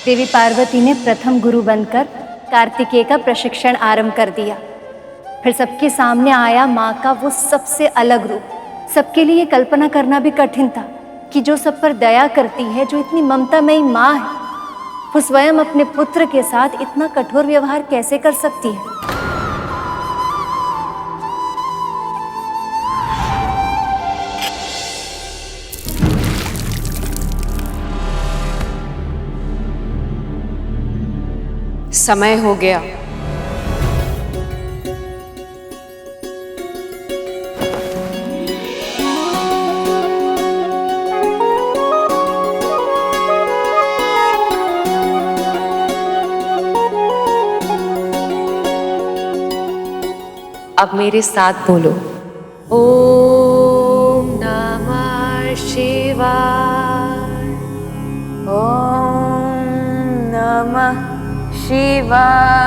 देवी पार्वती ने प्रथम गुरु बनकर कार्तिकेय का प्रशिक्षण आरंभ कर दिया। फिर सबके सामने आया माँ का वो सबसे अलग रूप। सबके लिए कल्पना करना भी कठिन था कि जो सब पर दया करती है, जो इतनी ममतामयी माँ है, वो स्वयं अपने पुत्र के साथ इतना कठोर व्यवहार कैसे कर सकती है। समय हो गया। अब मेरे साथ बोलो, ओम नमः शिवाय, ओम नमः शिवाय।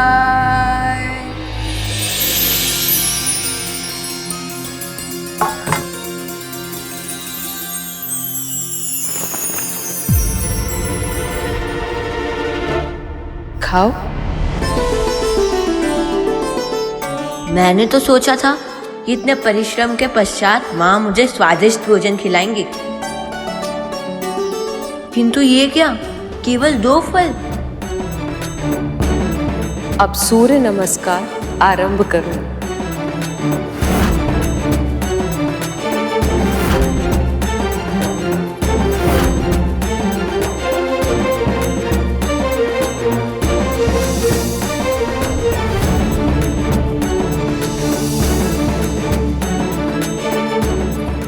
खाओ। मैंने तो सोचा था कि इतने परिश्रम के पश्चात माँ मुझे स्वादिष्ट भोजन खिलाएंगी, किंतु ये क्या, केवल 2 फल। अब सूर्य नमस्कार आरंभ करो।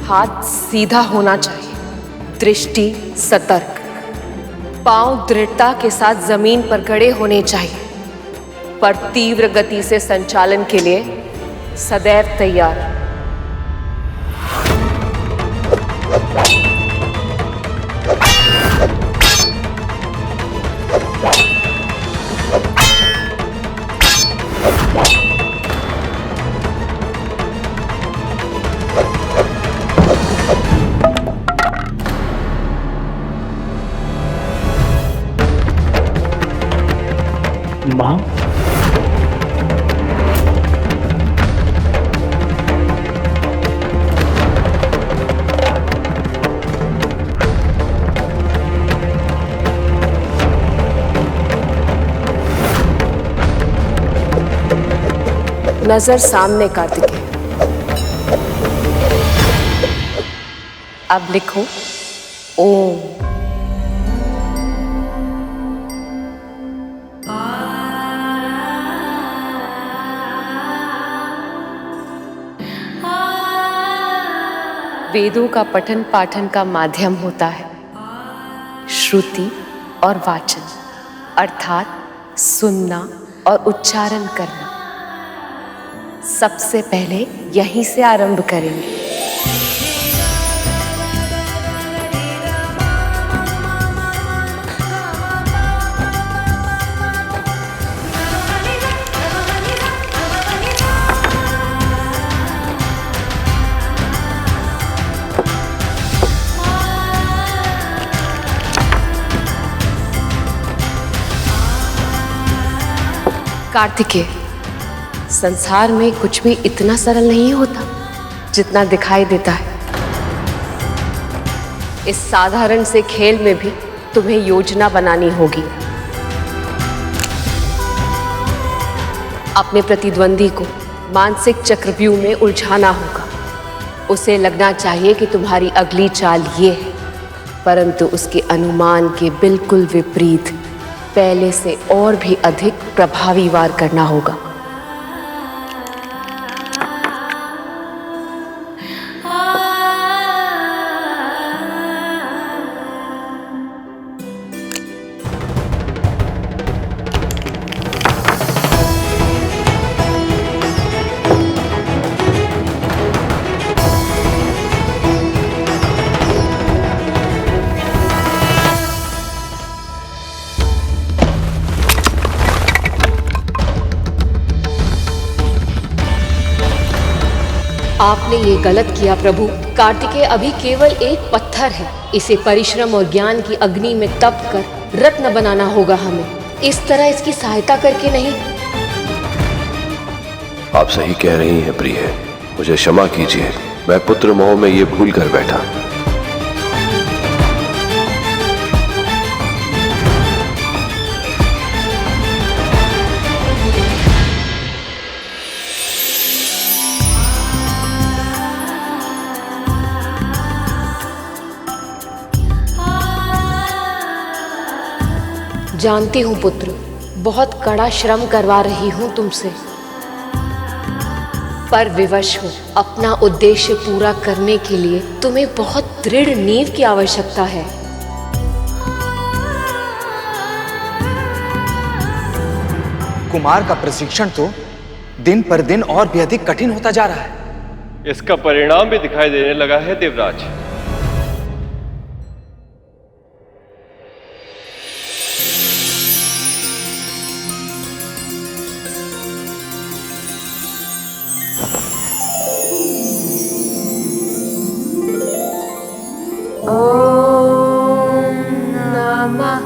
हाथ सीधा होना चाहिए, दृष्टि सतर्क, पांव दृढ़ता के साथ जमीन पर गड़े होने चाहिए, पर तीव्र गति से संचालन के लिए सदैव तैयार। माँ, नजर सामने कार्तिकेय। अब लिखो ओम। वेदों का पठन पाठन का माध्यम होता है श्रुति और वाचन, अर्थात सुनना और उच्चारण करना। सबसे पहले यहीं से आरंभ करेंगे। कार्तिकेय, संसार में कुछ भी इतना सरल नहीं होता जितना दिखाई देता है। इस साधारण से खेल में भी तुम्हें योजना बनानी होगी। अपने प्रतिद्वंदी को मानसिक चक्रव्यूह में उलझाना होगा। उसे लगना चाहिए कि तुम्हारी अगली चाल ये है, परंतु उसके अनुमान के बिल्कुल विपरीत पहले से और भी अधिक प्रभावी वार करना होगा। आपने ये गलत किया प्रभु। कार्तिकेय अभी केवल एक पत्थर है। इसे परिश्रम और ज्ञान की अग्नि में तप कर रत्न बनाना होगा हमें, इस तरह इसकी सहायता करके नहीं। आप सही कह रही हैं प्रिय, मुझे क्षमा कीजिए, मैं पुत्र मोह में ये भूल कर बैठा। जानती हूँ पुत्र, बहुत कड़ा श्रम करवा रही हूँ तुमसे, पर विवश हो। अपना उद्देश्य पूरा करने के लिए तुम्हें बहुत दृढ़ नींव की आवश्यकता है। कुमार का प्रशिक्षण तो दिन पर दिन और भी अधिक कठिन होता जा रहा है। इसका परिणाम भी दिखाई देने लगा है देवराज। ओम नमः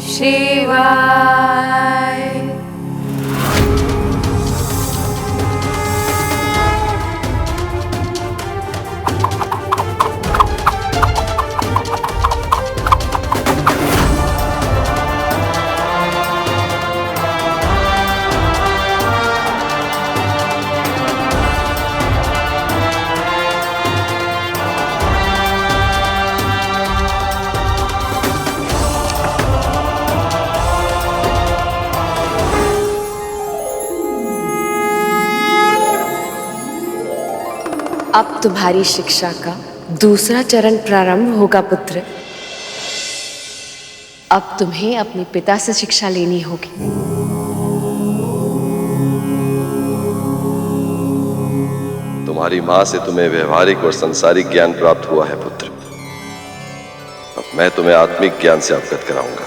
शिवाय। अब तुम्हारी शिक्षा का दूसरा चरण प्रारंभ होगा पुत्र। अब तुम्हें अपने पिता से शिक्षा लेनी होगी। तुम्हारी मां से तुम्हें व्यवहारिक और संसारिक ज्ञान प्राप्त हुआ है पुत्र। अब मैं तुम्हें आत्मिक ज्ञान से अवगत कराऊंगा।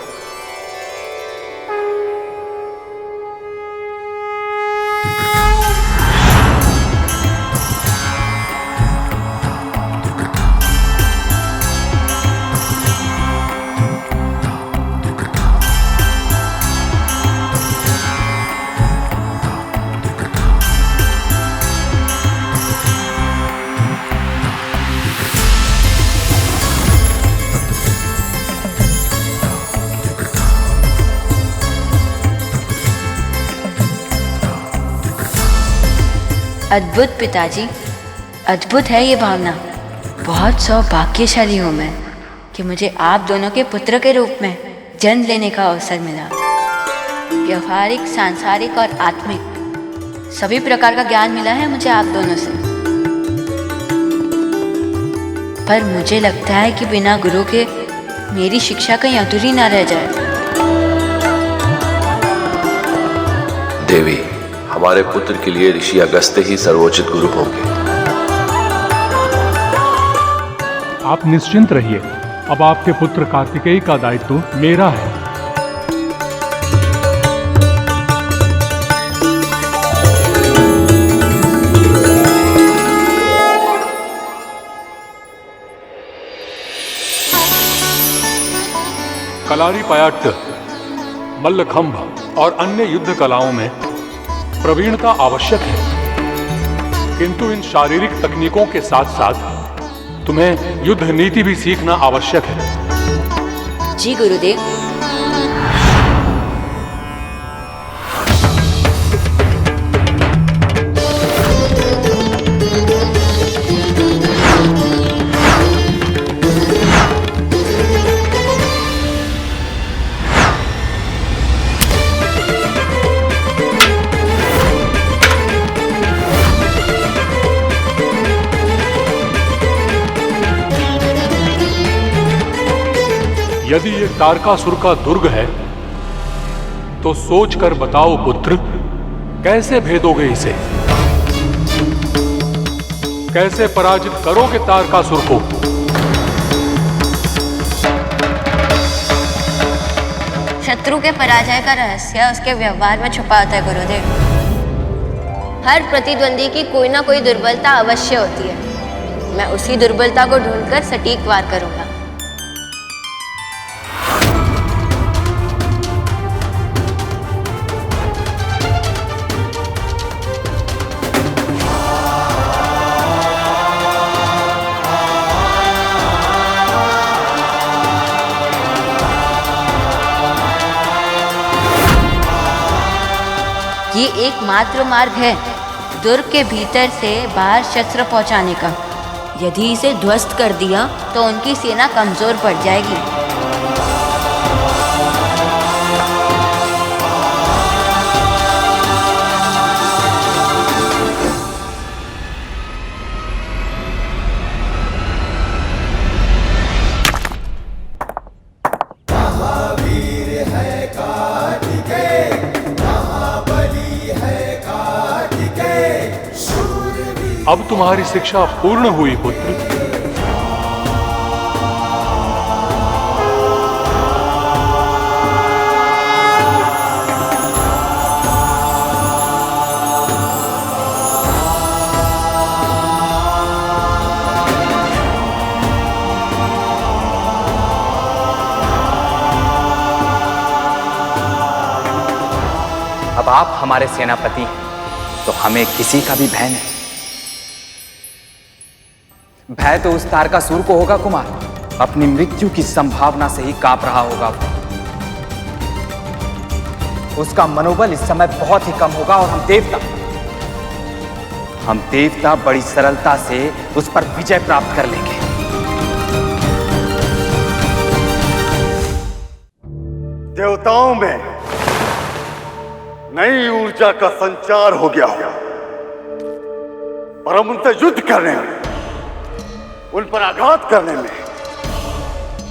अद्भुत पिताजी, अद्भुत है ये भावना। बहुत सौभाग्यशाली हूँ मैं कि मुझे आप दोनों के पुत्र के रूप में जन्म लेने का अवसर मिला। व्यवहारिक, सांसारिक और आत्मिक सभी प्रकार का ज्ञान मिला है मुझे आप दोनों से। पर मुझे लगता है कि बिना गुरु के मेरी शिक्षा कहीं अधूरी ना रह जाए। देवी, हमारे पुत्र के लिए ऋषि अगस्त्य ही सर्वोचित गुरु होंगे। आप निश्चिंत रहिए, अब आपके पुत्र कार्तिकेय का दायित्व मेरा है। कलारीपयट्ट, मल्लखंभ और अन्य युद्ध कलाओं में प्रवीणता आवश्यक है, किंतु इन शारीरिक तकनीकों के साथ साथ तुम्हें युद्ध नीति भी सीखना आवश्यक है। जी गुरुदेव। यदि ये तारकासुर का दुर्ग है तो सोच कर बताओ पुत्र, कैसे भेदोगे इसे? कैसे पराजित करोगे तारकासुर को? शत्रु के पराजय का रहस्य उसके व्यवहार में छुपा होता है गुरुदेव। हर प्रतिद्वंदी की कोई ना कोई दुर्बलता अवश्य होती है। मैं उसी दुर्बलता को ढूंढकर सटीक वार करूंगा। ये एकमात्र मार्ग है दुर्ग के भीतर से बाहर शस्त्र पहुंचाने का। यदि इसे ध्वस्त कर दिया तो उनकी सेना कमजोर पड़ जाएगी। अब तुम्हारी शिक्षा पूर्ण हुई पुत्र। अब आप हमारे सेनापति हैं, तो हमें किसी का भी भय नहीं। भय तो उस तारकासुर को होगा कुमार, अपनी मृत्यु की संभावना से ही कांप रहा होगा वो। उसका मनोबल इस समय बहुत ही कम होगा और हम देवता बड़ी सरलता से उस पर विजय प्राप्त कर लेंगे। देवताओं में नई ऊर्जा का संचार हो गया होगा, पर हम उनसे युद्ध करने में, उन पर आघात करने में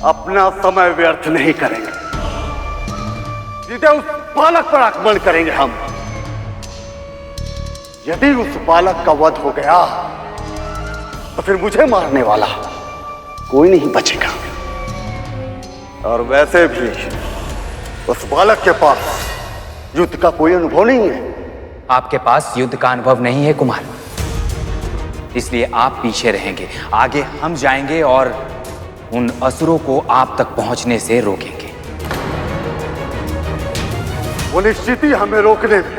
अपना समय व्यर्थ नहीं करेंगे। सीधे उस बालक पर आक्रमण करेंगे हम। यदि उस बालक का वध हो गया तो फिर मुझे मारने वाला कोई नहीं बचेगा। और वैसे भी उस बालक के पास युद्ध का कोई अनुभव नहीं है। आपके पास युद्ध का अनुभव नहीं है कुमार, इसलिए आप पीछे रहेंगे। आगे हम जाएंगे और उन असुरों को आप तक पहुंचने से रोकेंगे। वो निश्चित ही हमें रोकने में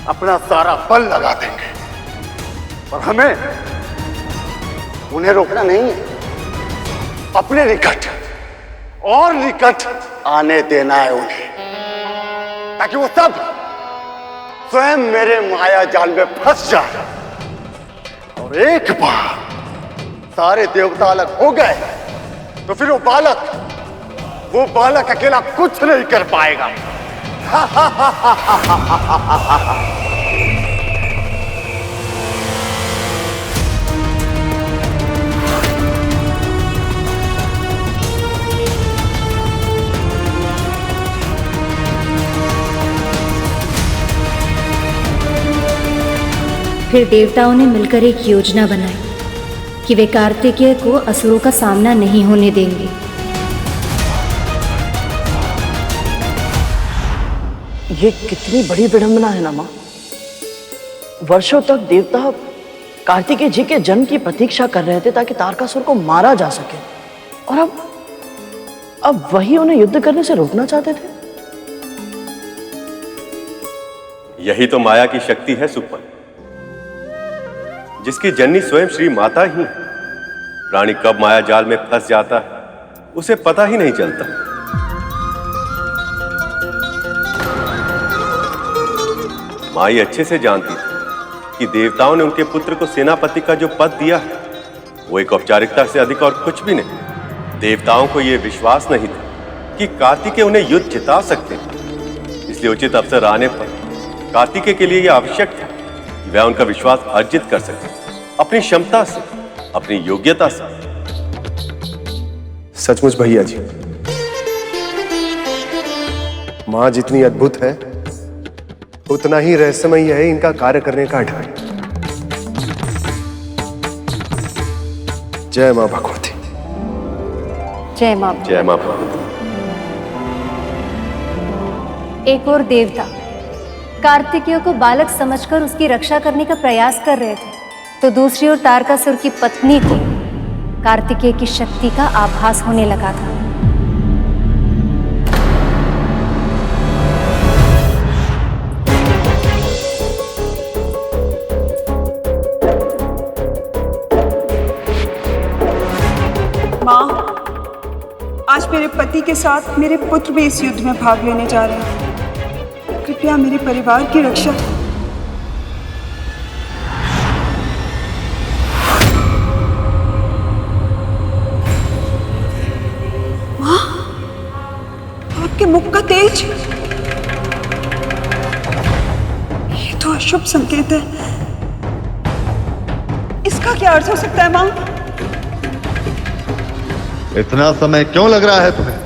अपना सारा बल लगा देंगे, और हमें उन्हें रोकना नहीं है, अपने निकट और निकट आने देना है उन्हें, ताकि वो सब स्वयं मेरे माया जाल में फंस जाए। और एक बार सारे देवता अलग हो गए तो फिर वो बालक अकेला कुछ नहीं कर पाएगा। फिर देवताओं ने मिलकर एक योजना बनाई कि वे कार्तिकेय को असुरों का सामना नहीं होने देंगे। ये कितनी बड़ी विडंबना है ना मां। वर्षों तक देवता कार्तिकेय जी के जन्म की प्रतीक्षा कर रहे थे ताकि तारकासुर को मारा जा सके, और अब वही उन्हें युद्ध करने से रोकना चाहते थे। यही तो माया की शक्ति है सुपन, जिसकी जननी स्वयं श्री माता ही। प्राणी कब माया जाल में फंस जाता है उसे पता ही नहीं चलता। माई अच्छे से जानती थी कि देवताओं ने उनके पुत्र को सेनापति का जो पद दिया है वो एक औपचारिकता से अधिक और कुछ भी नहीं। देवताओं को यह विश्वास नहीं था कि कार्तिकेय उन्हें युद्ध जिता सकते हैं, इसलिए उचित अवसर आने पर कार्तिकेय के लिए यह आवश्यक था कि वह उनका विश्वास अर्जित कर सके, अपनी क्षमता से, अपनी योग्यता से। सचमुच भैया जी, मां जितनी अद्भुत है उतना ही रहस्यमय है इनका कार्य करने का ढंग। जय मां भगवती। जय मां। जय मां भगवती। एक और देवता कार्तिकेय को बालक समझकर उसकी रक्षा करने का प्रयास कर रहे थे, तो दूसरी ओर तारकासुर की पत्नी को कार्तिकेय की शक्ति का आभास होने लगा था। माँ, आज मेरे पति के साथ मेरे पुत्र भी इस युद्ध में भाग लेने जा रहे हैं। कृपया कृपया मेरे परिवार की रक्षा। माँ, आपके मुख का तेज, ये तो अशुभ संकेत है। इसका क्या अर्थ हो सकता है माँ? इतना समय क्यों लग रहा है तुम्हें?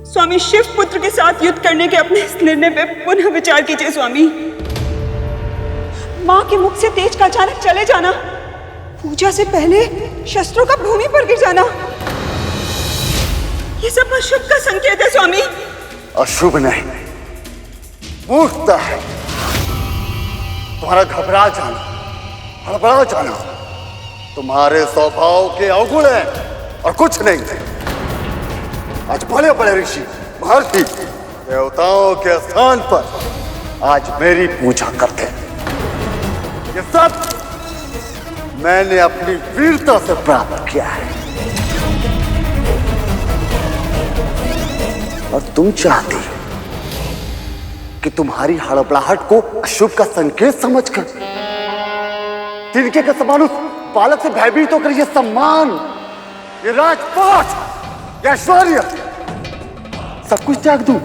स्वामी शिव पुत्र के साथ युद्ध करने के अपने इस निर्णय पे पुनः विचार कीजिए स्वामी। माँ के मुख से तेज का अचानक चले जाना, पूजा से पहले शस्त्रों का भूमि पर गिर जाना, ये सब अशुभ का संकेत है स्वामी। अशुभ नहीं, मूर्खता है। तुम्हारा घबरा जाना, हड़बड़ा जाना तुम्हारे स्वभाव के अवगुण है और कुछ नहीं। आज बड़े बड़े ऋषि महर्षि देवताओं के स्थान पर आज मेरी पूजा करते हैं। ये सब मैंने अपनी वीरता से प्राप्त किया है। और तुम चाहती कि तुम्हारी हड़बड़ाहट को अशुभ का संकेत समझकर तिनके के समान उस बालक से भयभीत होकर ये सम्मान, ये राजपाट, ये ऐश्वर्य सब कुछ त्याग दूं?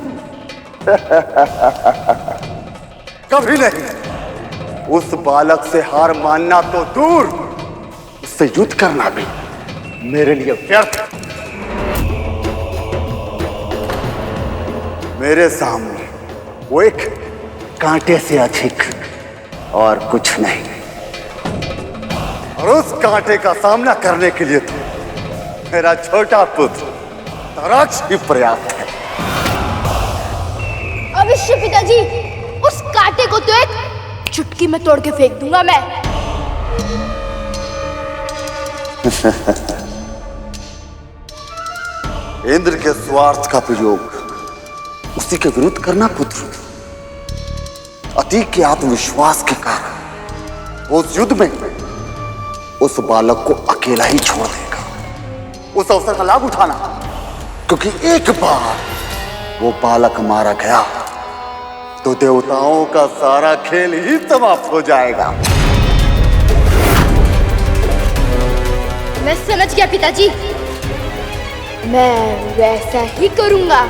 कभी नहीं। उस बालक से हार मानना तो दूर, उससे युद्ध करना भी मेरे लिए व्यर्थ। मेरे सामने वो एक कांटे से अधिक और कुछ नहीं, और उस कांटे का सामना करने के लिए तो मेरा छोटा पुत्र तराक्ष ही पर्याप्त है। अवश्य पिताजी, उस कांटे को तो एक चुटकी में तोड़ के फेंक दूंगा मैं। इंद्र के स्वार्थ का प्रयोग उसी के विरुद्ध करना पुत्र। अतीक के आत्मविश्वास के कारण उस युद्ध में उस बालक को अकेला ही छोड़ देगा। उस अवसर का लाभ उठाना, क्योंकि एक बार वो बालक मारा गया तो देवताओं का सारा खेल ही समाप्त हो जाएगा। मैं समझ गया पिताजी, मैं वैसा ही करूंगा।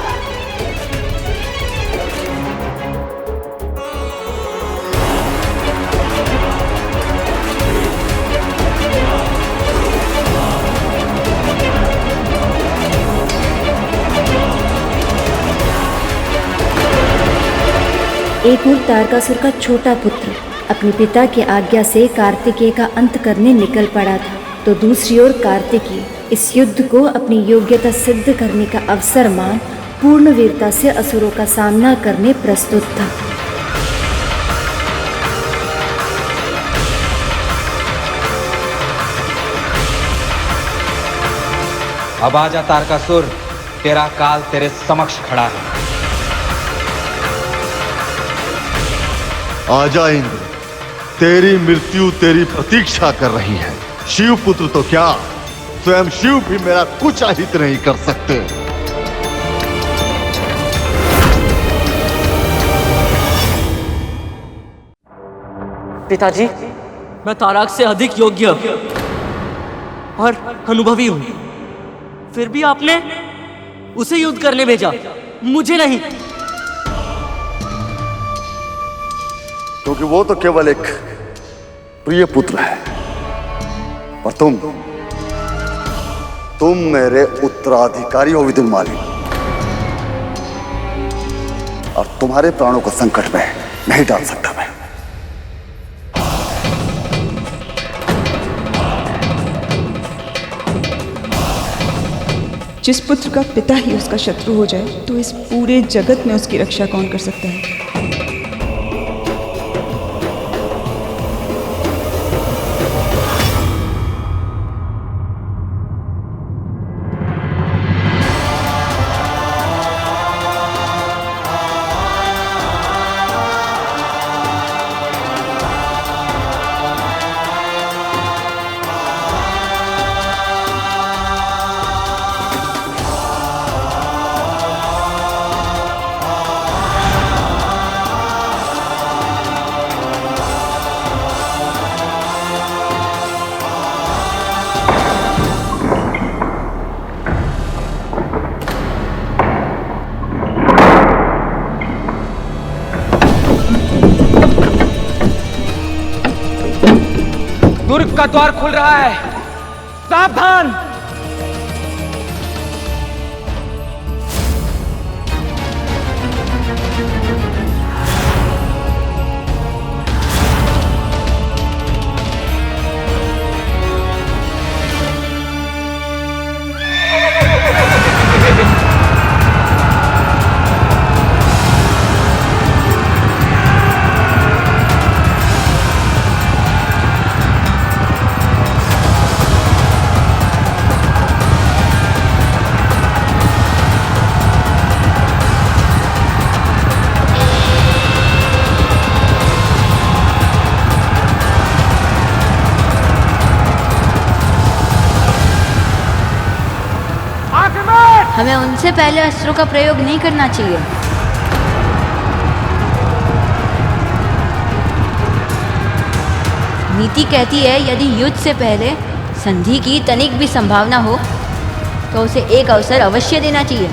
एक ओर तारकासुर का छोटा पुत्र अपने पिता की आज्ञा से कार्तिकेय का अंत करने निकल पड़ा था, तो दूसरी ओर कार्तिकेय इस युद्ध को अपनी योग्यता सिद्ध करने का अवसर मान पूर्ण वीरता से असुरों का सामना करने प्रस्तुत था। अब आजा तारकासुर, तेरा काल तेरे समक्ष खड़ा है। आजा इंद्र, तेरी मृत्यु तेरी प्रतीक्षा कर रही है। शिव पुत्र तो क्या, स्वयं शिव भी मेरा कुछ अहित नहीं कर सकते। पिताजी, मैं ताराक से अधिक योग्य और अनुभवी हूं, फिर भी आपने उसे युद्ध करने भेजा, मुझे नहीं। क्योंकि वो तो केवल एक प्रिय पुत्र है, और तुम मेरे उत्तराधिकारी हो विदुरमाली, और तुम्हारे प्राणों को संकट में नहीं डाल सकता मैं। जिस पुत्र का पिता ही उसका शत्रु हो जाए तो इस पूरे जगत में उसकी रक्षा कौन कर सकता है? युद्ध का द्वार खुल रहा है, सावधान। हमें उनसे पहले अस्त्रों का प्रयोग नहीं करना चाहिए। नीति कहती है यदि युद्ध से पहले संधि की तनिक भी संभावना हो तो उसे एक अवसर अवश्य देना चाहिए।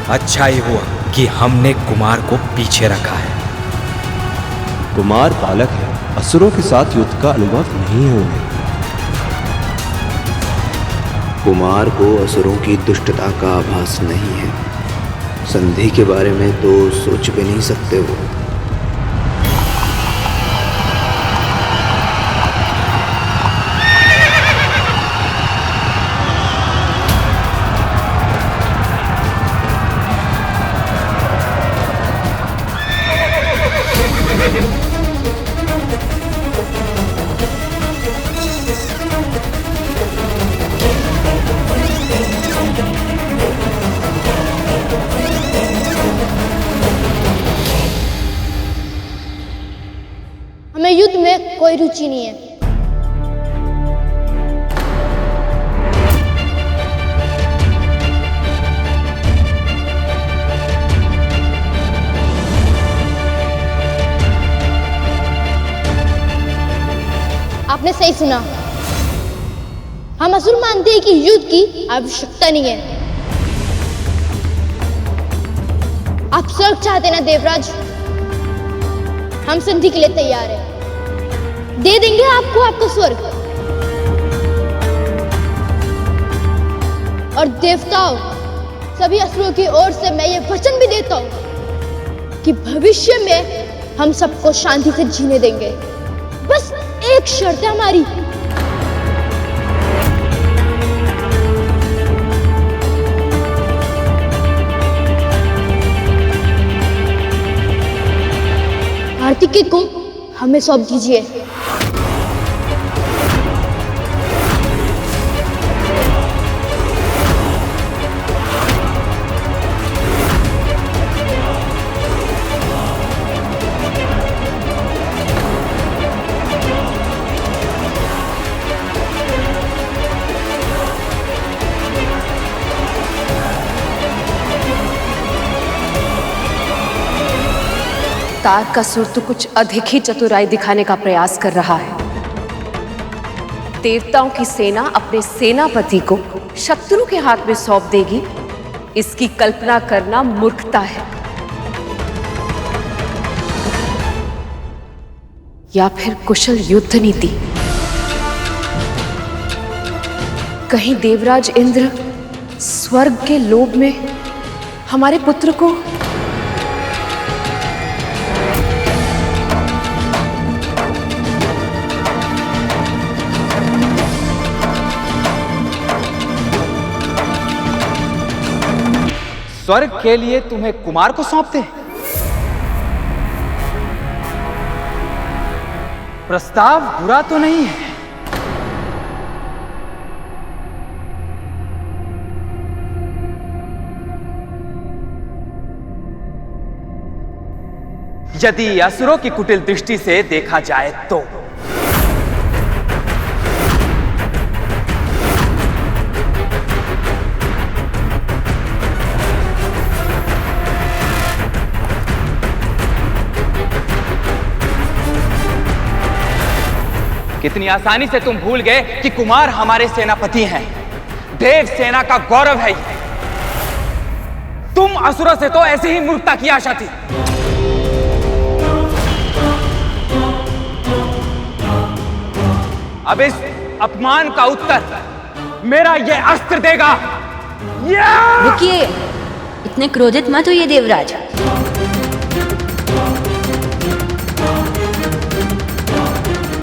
अच्छा ही हुआ कि हमने कुमार को पीछे रखा है। कुमार बालक है, असुरों के साथ युद्ध का अनुभव नहीं है उन्हें। कुमार को असुरों की दुष्टता का आभास नहीं है। संधि के बारे में तो सोच भी नहीं सकते वो। हमें युद्ध में कोई रुचि नहीं है। आपने सही सुना। हम असुर मानते हैं कि युद्ध की आवश्यकता नहीं है। आप स्वर्ग चाहते ना देवराज? हम संधि के लिए तैयार हैं। दे देंगे आपको आपका स्वर्ग। और देवताओं, सभी असुरों की ओर से मैं ये वचन भी देता हूं कि भविष्य में हम सबको शांति से जीने देंगे। बस एक शर्त है हमारी। कार्तिकेय को हमें सौंप दीजिए। तारकासुर तो कुछ अधिक ही चतुराई दिखाने का प्रयास कर रहा है। देवताओं की सेना अपने सेनापति को शत्रु के हाथ में सौंप देगी, इसकी कल्पना करना मूर्खता है। या फिर कुशल युद्ध नीति। कहीं देवराज इंद्र स्वर्ग के लोभ में हमारे पुत्र को स्वर्ग के लिए तुम्हें कुमार को सौंपते हैं? प्रस्ताव बुरा तो नहीं है। यदि असुरों की कुटिल दृष्टि से देखा जाए तो कितनी आसानी से तुम भूल गए कि कुमार हमारे सेनापति हैं। देव सेना का गौरव है ये। तुम असुरों से तो ऐसी ही मूर्खता की आशा थी। अब इस अपमान का उत्तर मेरा ये अस्त्र देगा। रुकिए, इतने क्रोधित मत होइए देवराज।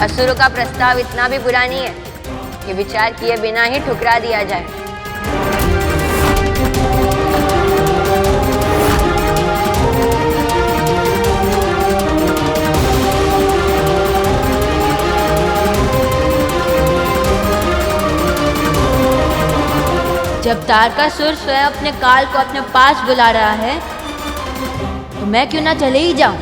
असुरों का प्रस्ताव इतना भी बुरा नहीं है कि विचार किए बिना ही ठुकरा दिया जाए। जब तारकासुर स्वयं अपने काल को अपने पास बुला रहा है तो मैं क्यों ना चले ही जाऊं।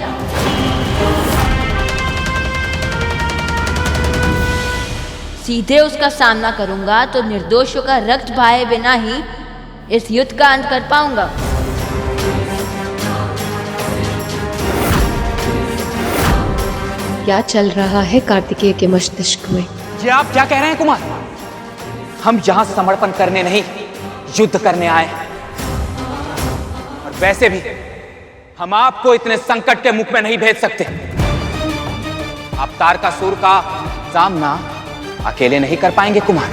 सीधे उसका सामना करूंगा तो निर्दोषों का रक्त बहाए बिना ही इस युद्ध का अंत कर पाऊंगा। क्या चल रहा है कार्तिकेय के मस्तिष्क में? ये आप क्या कह रहे हैं कुमार? हम यहां समर्पण करने नहीं, युद्ध करने आए हैं। और वैसे भी हम आपको इतने संकट के मुख में नहीं भेज सकते। आप तारकासुर का सामना अकेले नहीं कर पाएंगे कुमार।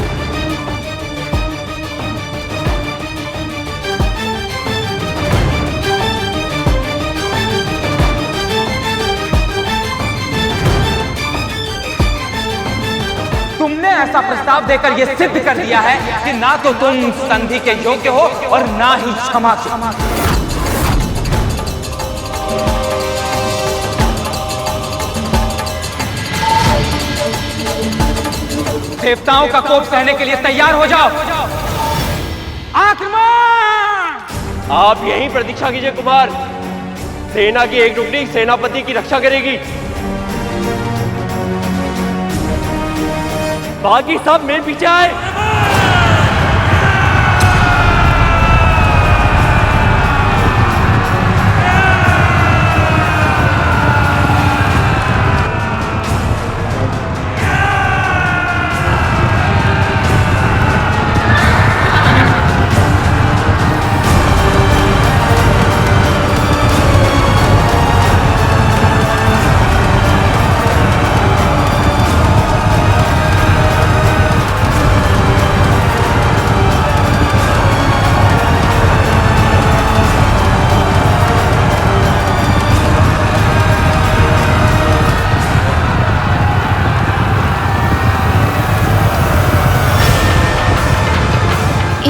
तुमने ऐसा प्रस्ताव देकर यह सिद्ध कर दिया है कि ना तो तुम संधि के योग्य हो और ना ही क्षमा के। देवताओं का कोप सहने के लिए तैयार हो जाओ। आक्रमण! आप यहीं प्रतीक्षा कीजिए कुमार। सेना की एक टुकड़ी सेनापति की रक्षा करेगी, बाकी सब मेरे पीछे आए।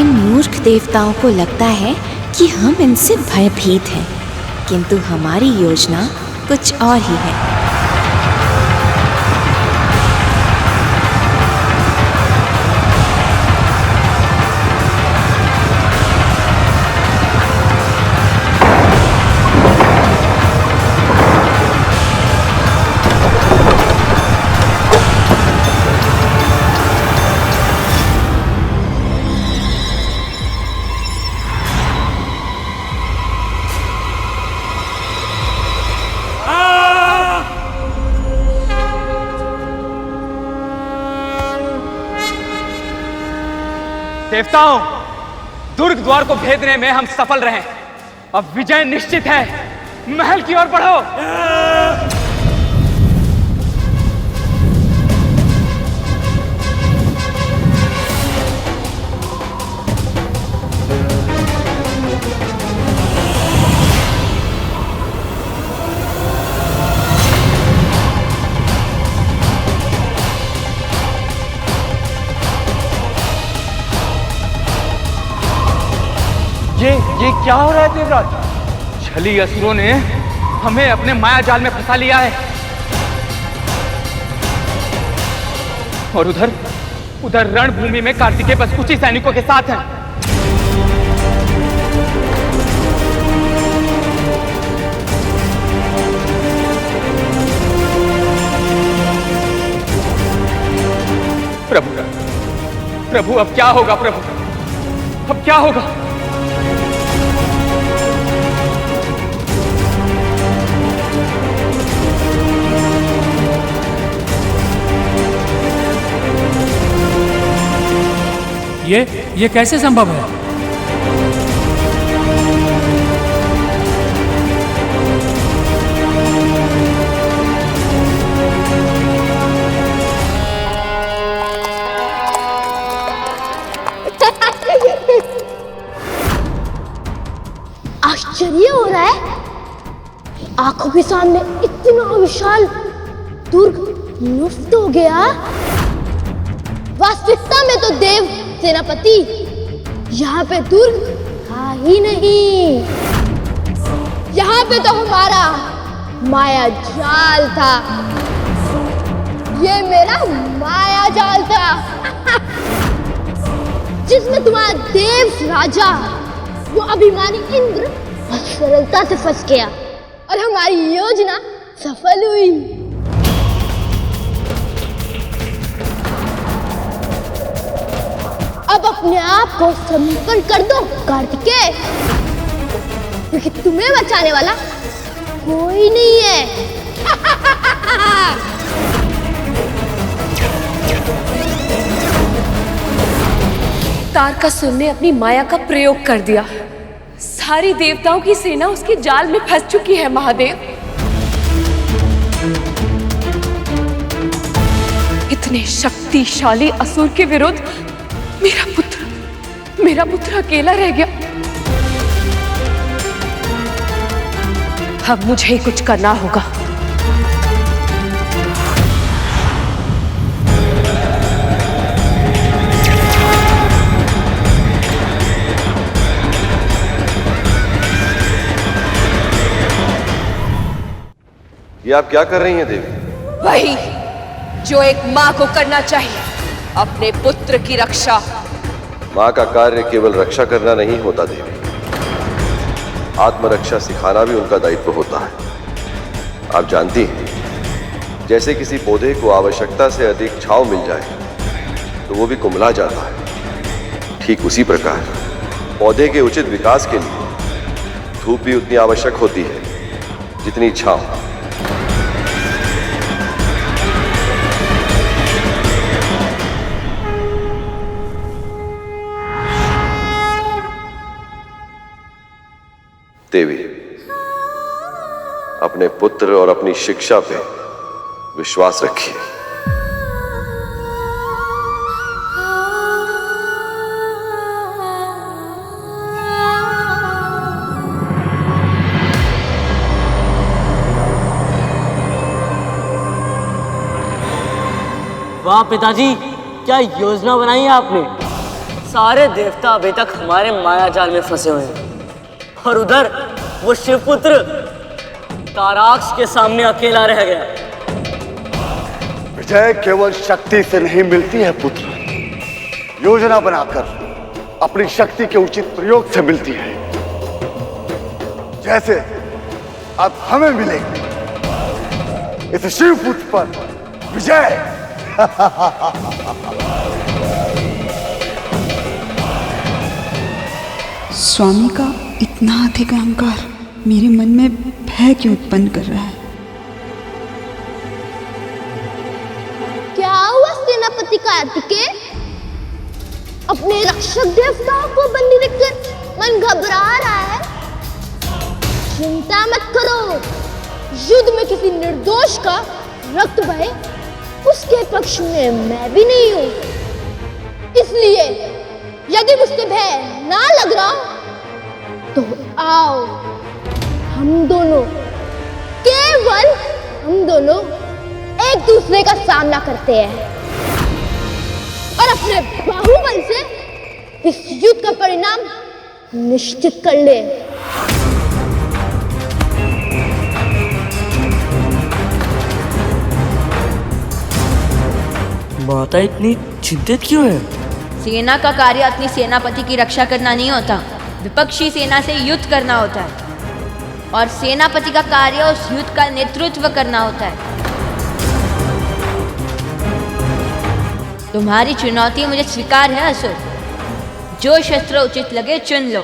मूर्ख देवताओं को लगता है कि हम इनसे भयभीत हैं, किंतु हमारी योजना कुछ और ही है। देवताओं, दुर्ग द्वार को भेदने में हम सफल रहे। अब विजय निश्चित है। महल की ओर बढ़ो। ये क्या हो रहा है देवराज? छली असुरों ने हमें अपने माया जाल में फंसा लिया है। और उधर रणभूमि में कार्तिकेय बस कुछ ही सैनिकों के साथ हैं। प्रभु अब क्या होगा? प्रभु अब क्या होगा? ये कैसे संभव है? आश्चर्य हो रहा है। आंखों के सामने इतना विशाल दुर्ग मुफ्त हो गया। वास्तविकता में तो देव सेनापति यहाँ पे दुर्ग था ही नहीं। यहाँ पे तो हमारा माया जाल था। ये मेरा माया जाल था जिसमें तुम्हारा देव राजा वो अभिमानी इंद्र सरलता से फंस गया और हमारी योजना सफल हुई। अब अपने आप को समर्पण कर दो कार्तिकेय, क्योंकि तुम्हें बचाने वाला कोई नहीं है। तारकासुर ने अपनी माया का प्रयोग कर दिया। सारी देवताओं की सेना उसके जाल में फंस चुकी है महादेव। इतने शक्तिशाली असुर के विरुद्ध मेरा पुत्र अकेला रह गया। अब मुझे ही कुछ करना होगा। ये आप क्या कर रही हैं देवी? वही जो एक माँ को करना चाहिए, अपने पुत्र की रक्षा। माँ का कार्य केवल रक्षा करना नहीं होता देवी, आत्मरक्षा सिखाना भी उनका दायित्व होता है। आप जानती हैं, जैसे किसी पौधे को आवश्यकता से अधिक छांव मिल जाए तो वो भी कुम्हला जाता है, ठीक उसी प्रकार पौधे के उचित विकास के लिए धूप भी उतनी आवश्यक होती है जितनी छांव। देवी, अपने पुत्र और अपनी शिक्षा पे विश्वास रखिए। वाह पिताजी, क्या योजना बनाई है आपने। सारे देवता अभी तक हमारे माया जाल में फंसे हुए हैं और उधर वो शिवपुत्र ताराक्ष के सामने अकेला रह गया। विजय केवल शक्ति से नहीं मिलती है पुत्र, योजना बनाकर अपनी शक्ति के उचित प्रयोग से मिलती है, जैसे अब हमें मिलेगी इस शिवपुत्र पर विजय। स्वामी का इतना अधिक अहंकार मेरे मन में भय क्यों उत्पन्न कर रहा है? क्या हुआ सेनापति कार्तिकेय? अपने रक्षक देवताओं को बंदी देखकर मन घबरा रहा है। चिंता मत करो, युद्ध में किसी निर्दोष का रक्त बहे उसके पक्ष में मैं भी नहीं हूं। इसलिए यदि मुझसे भय ना लग रहा तो आओ, हम दोनों, केवल हम दोनों एक दूसरे का सामना करते हैं और अपने बाहुबल से इस युद्ध का परिणाम निश्चित कर ले। माता इतनी चिंतित क्यों है? सेना का कार्य अपनी सेनापति की रक्षा करना नहीं होता, विपक्षी सेना से युद्ध करना होता है और सेनापति का कार्य उस युद्ध का नेतृत्व करना होता है। तुम्हारी चुनौती मुझे स्वीकार है असुर, जो शस्त्र उचित लगे चुन लो।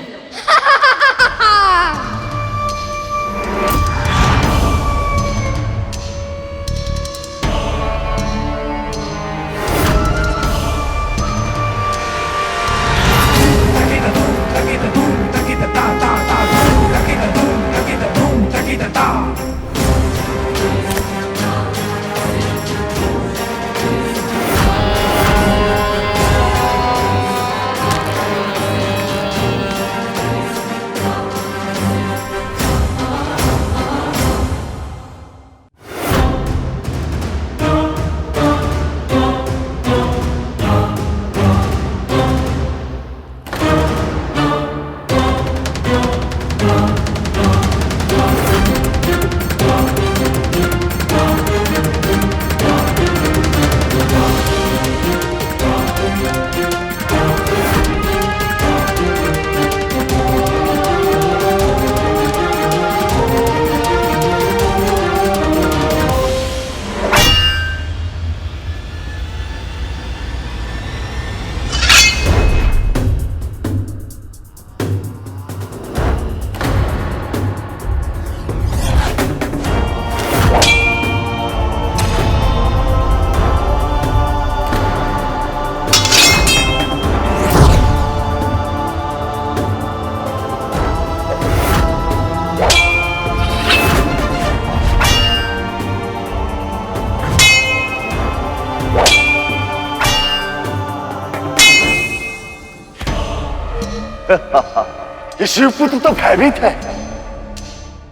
ये शिवपुत्र तो भयभीत है।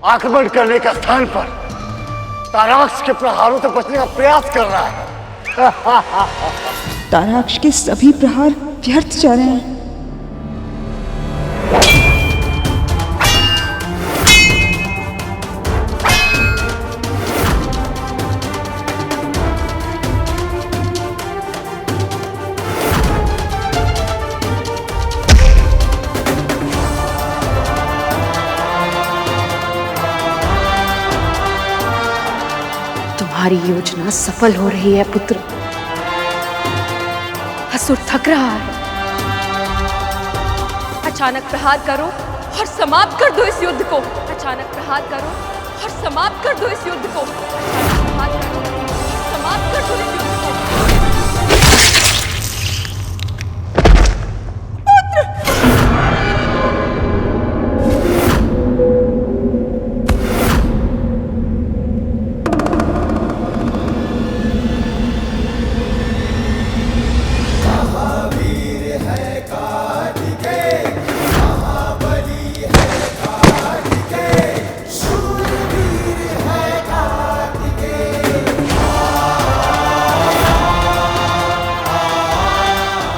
आक्रमण करने का स्थान पर ताराक्ष के प्रहारों से बचने का प्रयास कर रहा है। ताराक्ष के सभी प्रहार व्यर्थ जा रहे हैं। तुम्हारी योजना सफल हो रही है पुत्र। असुर थक रहा है। अचानक प्रहार करो और समाप्त कर दो इस युद्ध को। अचानक प्रहार करो और समाप्त कर दो इस युद्ध को। अचानक प्रहार करो, समाप्त कर दो इस युद्ध को।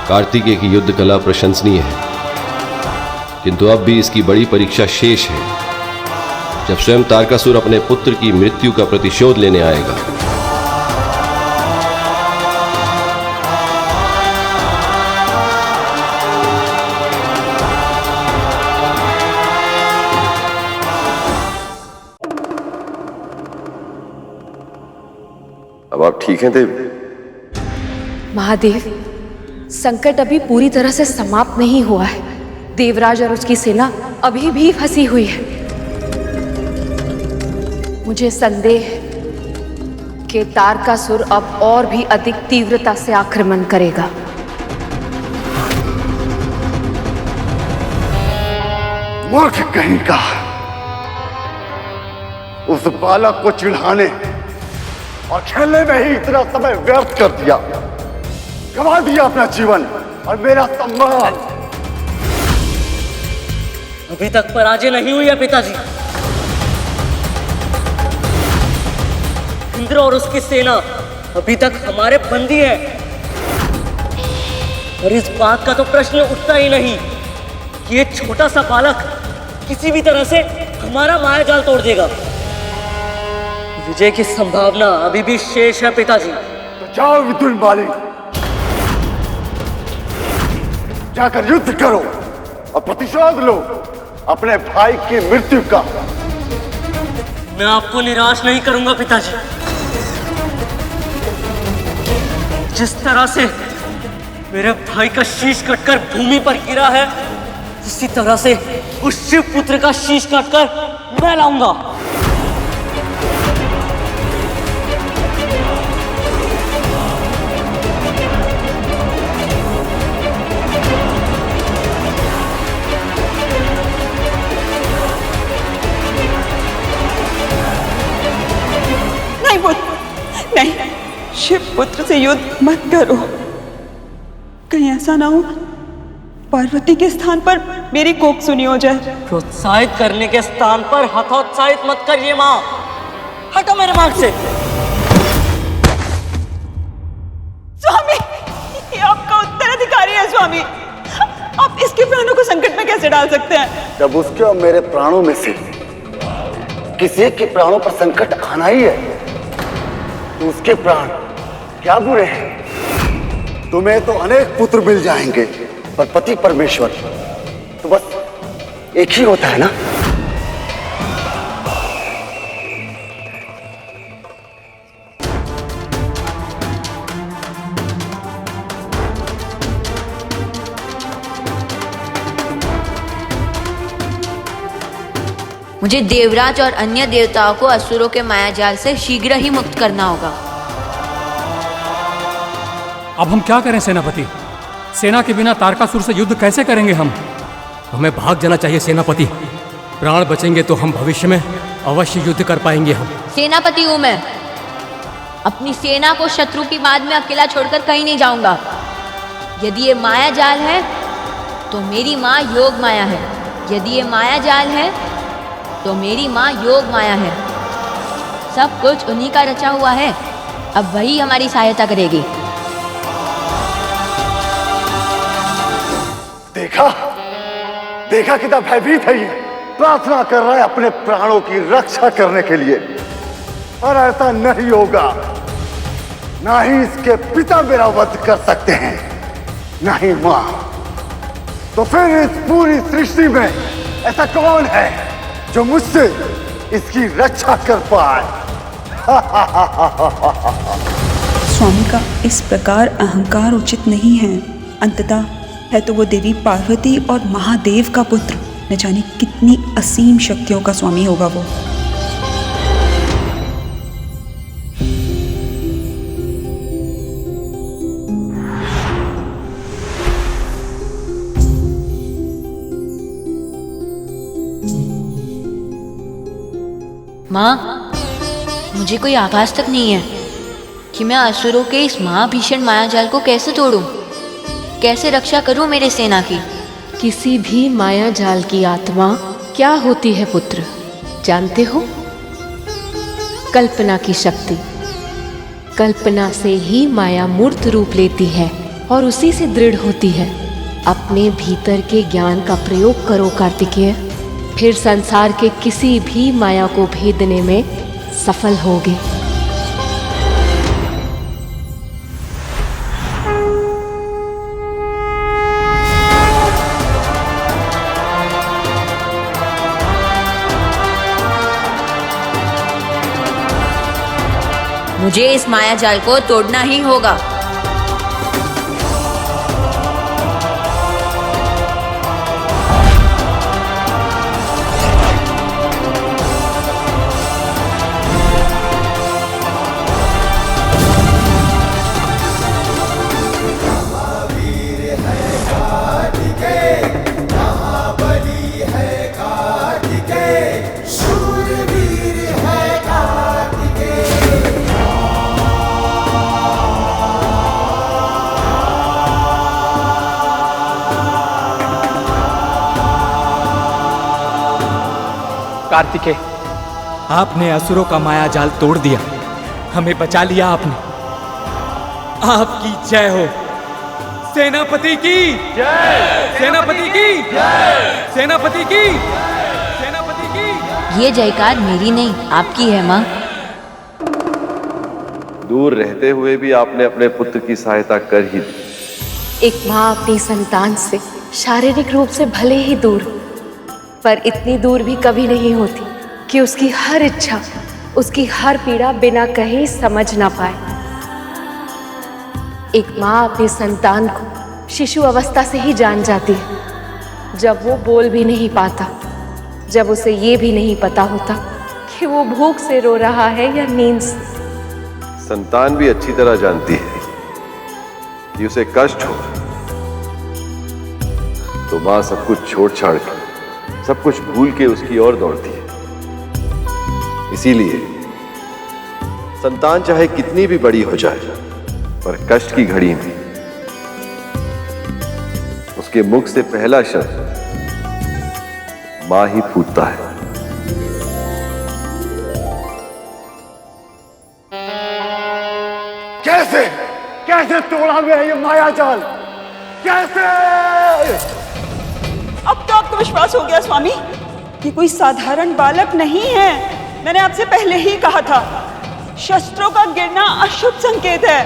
कार्तिकेय की युद्ध कला प्रशंसनीय है, किंतु अब भी इसकी बड़ी परीक्षा शेष है, जब स्वयं तारकासुर अपने पुत्र की मृत्यु का प्रतिशोध लेने आएगा। अब आप ठीक हैं देव? महादेव, संकट अभी पूरी तरह से समाप्त नहीं हुआ है। देवराज और उसकी सेना अभी भी फंसी हुई है। मुझे संदेह है कि तारकासुर अब और भी अधिक तीव्रता से आक्रमण करेगा। मूर्ख कहीं का, उस बालक को चिढ़ाने और खेलने में ही इतना समय व्यर्थ कर दिया, गवा दिया अपना जीवन और मेरा सम्मान। अभी तक पराजय नहीं हुई है पिताजी। इंद्र और उसकी सेना अभी तक हमारे बंदी है, और इस बात का तो प्रश्न उठता ही नहीं कि ये छोटा सा बालक किसी भी तरह से हमारा माया जाल तोड़ देगा। विजय की संभावना अभी भी शेष है पिताजी। तो जाओ विदुर माली, जाकर युद्ध करो और प्रतिशोध लो अपने भाई की मृत्यु का। मैं आपको निराश नहीं करूंगा पिताजी। जिस तरह से मेरे भाई का शीश कटकर भूमि पर गिरा है, उसी तरह से उस शिव पुत्र का शीश काटकर मैं लाऊंगा। नहीं, शिव पुत्र से युद्ध मत करो। कहीं ऐसा ना हो पार्वती के स्थान पर मेरी कोख सुनी हो जाए। प्रोत्साहित करने के स्थान पर हतोत्साहित मत करिए माँ। हटो मेरे मार्ग से। स्वामी, ये आपका उत्तराधिकारी है स्वामी। आप इसके प्राणों को संकट में कैसे डाल सकते हैं? जब उसके और मेरे प्राणों में से किसी के प्राणों पर संकट आना ही है, तो उसके प्राण क्या बुरे हैं? तुम्हें तो अनेक पुत्र मिल जाएंगे, पर पति परमेश्वर तो बस एक ही होता है ना। मुझे देवराज और अन्य देवताओं को असुरों के मायाजाल से शीघ्र ही मुक्त करना होगा। अब हम क्या करें सेनापति? सेना के बिना तारकासुर से युद्ध कैसे करेंगे हम? हमें भाग जाना चाहिए सेनापति। प्राण बचेंगे तो हम भविष्य में अवश्य युद्ध कर पाएंगे। हम सेनापति हूं मैं। अपनी सेना को शत्रु की माद में अकेला छोड़कर कहीं नहीं जाऊंगा। यदि ये मायाजाल है तो मेरी माँ योग माया है। यदि ये माया जाल है तो मेरी माँ योग माया है। सब कुछ उन्हीं का रचा हुआ है। अब वही हमारी सहायता करेगी। देखा देखा कितना भयभीत है ये। प्रार्थना कर रहा है अपने प्राणों की रक्षा करने के लिए, और ऐसा नहीं होगा। ना ही इसके पिता मेरा वध कर सकते हैं, ना ही मां। तो फिर इस पूरी सृष्टि में ऐसा कौन है जो मुझसे इसकी रक्षा कर पाए? स्वामी का इस प्रकार अहंकार उचित नहीं है। अंततः है तो वो देवी पार्वती और महादेव का पुत्र। न जाने कितनी असीम शक्तियों का स्वामी होगा वो। माँ, मुझे कोई आभास तक नहीं है कि मैं असुरों के इस महाभीषण मायाजाल को कैसे तोड़ूं, कैसे रक्षा करूं मेरे सेना की। किसी भी माया जाल की आत्मा क्या होती है पुत्र, जानते हो? कल्पना की शक्ति। कल्पना से ही माया मूर्त रूप लेती है और उसी से दृढ़ होती है। अपने भीतर के ज्ञान का प्रयोग करो कार्तिकेय, फिर संसार के किसी भी माया को भेदने में सफल होगे। मुझे इस माया जाल को तोड़ना ही होगा। कार्तिकेय, आपने असुरों का माया जाल तोड़ दिया, हमें बचा लिया आपने। आपकी जय हो। सेनापति की जय, सेनापति की जय, सेनापति की, सेनापति की। ये जयकार मेरी नहीं, आपकी है माँ। दूर रहते हुए भी आपने अपने पुत्र की सहायता कर ही दी। एक माँ अपनी संतान से शारीरिक रूप से भले ही दूर, पर इतनी दूर भी कभी नहीं होती कि उसकी हर इच्छा, उसकी हर पीड़ा बिना कहे समझ ना पाए। एक माँ अपनी संतान को शिशु अवस्था से ही जान जाती है, जब वो बोल भी नहीं पाता, जब उसे ये भी नहीं पता होता कि वो भूख से रो रहा है या नींद से। संतान भी अच्छी तरह जानती है कि उसे कष्ट हो तो मां सब कुछ छोड़ छाड़ के, सब कुछ भूल के उसकी ओर दौड़ती है। इसीलिए संतान चाहे कितनी भी बड़ी हो जाए, पर कष्ट की घड़ी में उसके मुख से पहला शब्द मां ही फूटता है। कैसे कैसे तोड़ा गया ये माया जाल? कैसे? अब तो आपको विश्वास हो गया स्वामी कि कोई साधारण बालक नहीं है। मैंने आपसे पहले ही कहा था, शस्त्रों का गिरना अशुभ संकेत है।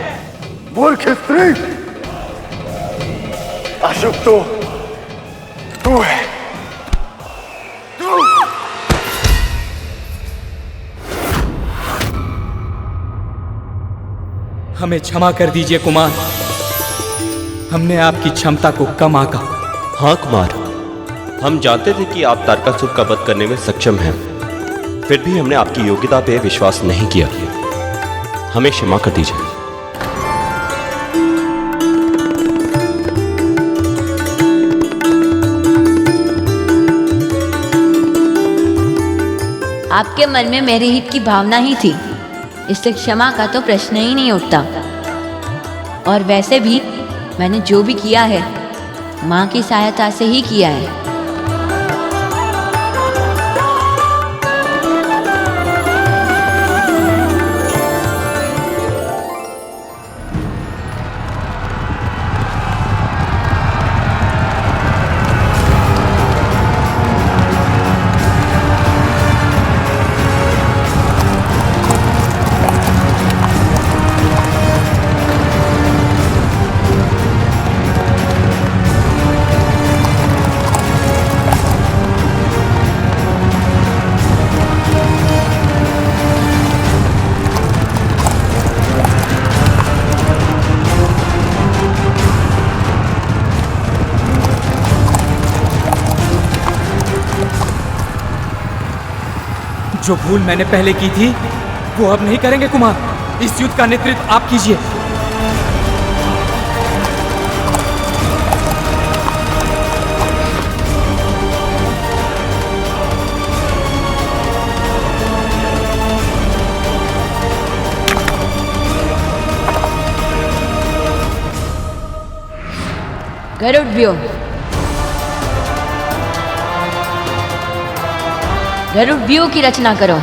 मूर्ख स्त्री, अशुभ तो तू है। तू हमें क्षमा कर दीजिए कुमार, हमने आपकी क्षमता को कम आंका। हाँ कुमार, हम जानते थे कि आप तारकासुर का वध करने में सक्षम हैं, फिर भी हमने आपकी योग्यता पे विश्वास नहीं किया। हमें क्षमा कर दीजिए। आपके मन में मेरे हित की भावना ही थी, इससे क्षमा का तो प्रश्न ही नहीं उठता। और वैसे भी मैंने जो भी किया है माँ की सहायता से ही किया है। जो भूल मैंने पहले की थी वो अब नहीं करेंगे कुमार। इस युद्ध का नेतृत्व आप कीजिए। गरुड़ व्यूह। गरुड़ व्यूह की रचना करो।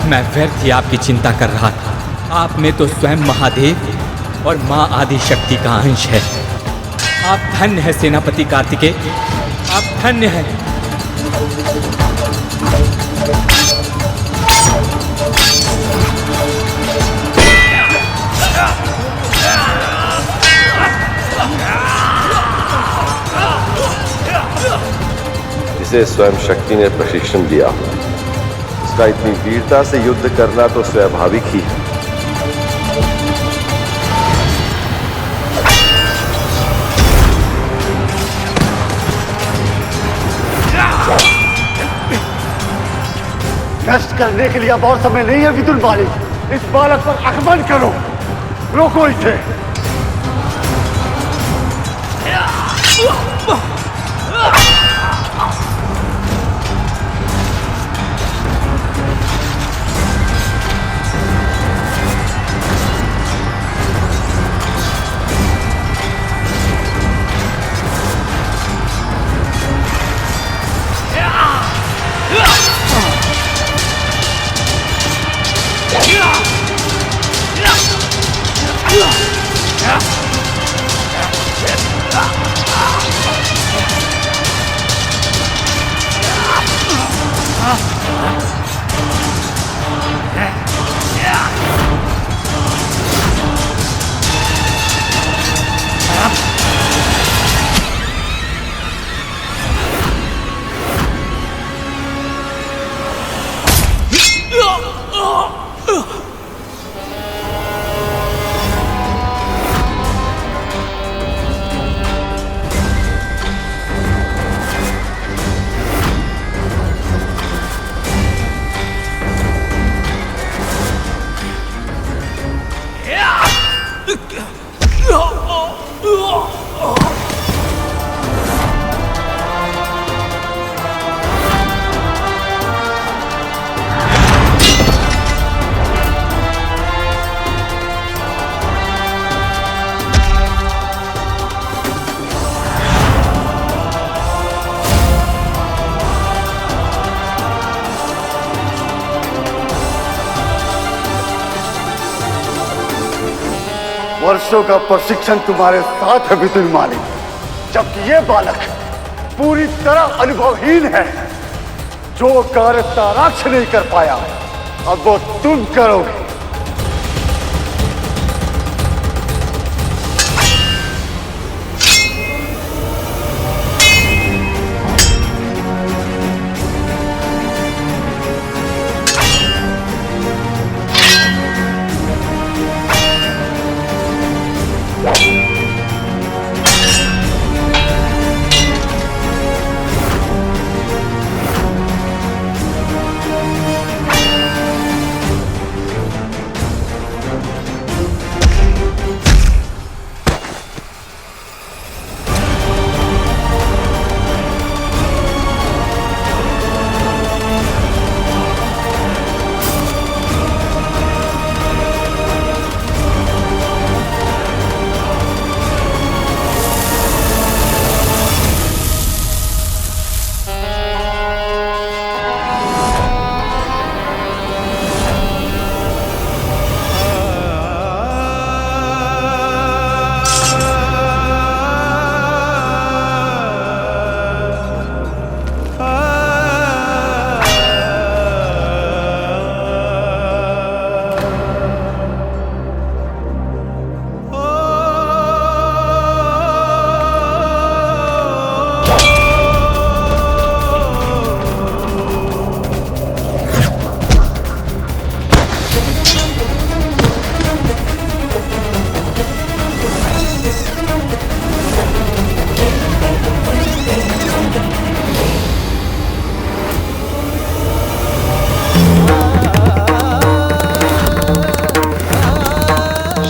मैं व्यर्थ ही आपकी चिंता कर रहा था। आप में तो स्वयं महादेव और माँ आदि शक्ति का अंश है। आप धन्य है सेनापति कार्तिकेय, आप धन्य हैं। जिसे स्वयं शक्ति ने प्रशिक्षण दिया, उसका इतनी वीरता से युद्ध करना तो स्वाभाविक ही है। नष्ट करने के लिए अब और समय नहीं है विदुर बाली। इस बालक पर आक्रमण करो, रोको इसे। वर्षों का प्रशिक्षण तुम्हारे साथ है विदुर मालिक, जबकि ये बालक पूरी तरह अनुभवहीन है। जो कार्य ताराक्ष नहीं कर पाया, अब वो तुम करोगे।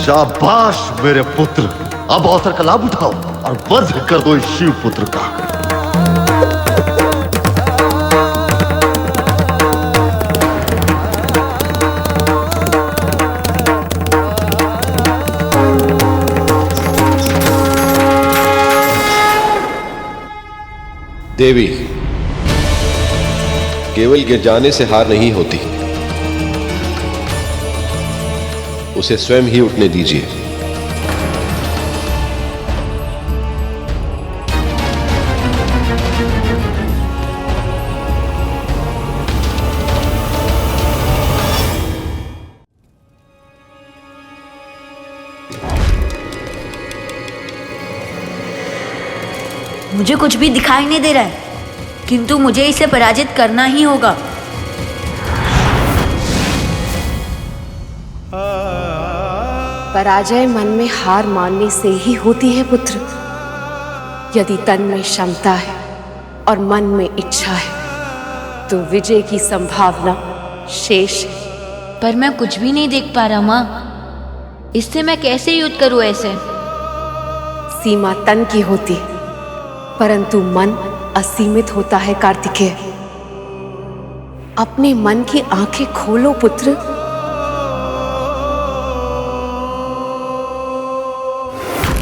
शाबाश मेरे पुत्र, अब अवसर का लाभ उठाओ और वध कर दो इस शिव पुत्र का। देवी, केवल गिर जाने से हार नहीं होती, उसे स्वयं ही उठने दीजिए। मुझे कुछ भी दिखाई नहीं दे रहा है, किंतु मुझे इसे पराजित करना ही होगा। पराजय मन में हार मानने से ही होती है पुत्र। यदि तन में क्षमता है और मन में इच्छा है तो विजय की संभावना शेष है। पर मैं कुछ भी नहीं देख पा रहा माँ, इससे मैं कैसे युद्ध करूं ऐसे? सीमा तन की होती है, परंतु मन असीमित होता है कार्तिकेय। अपने मन की आंखें खोलो पुत्र।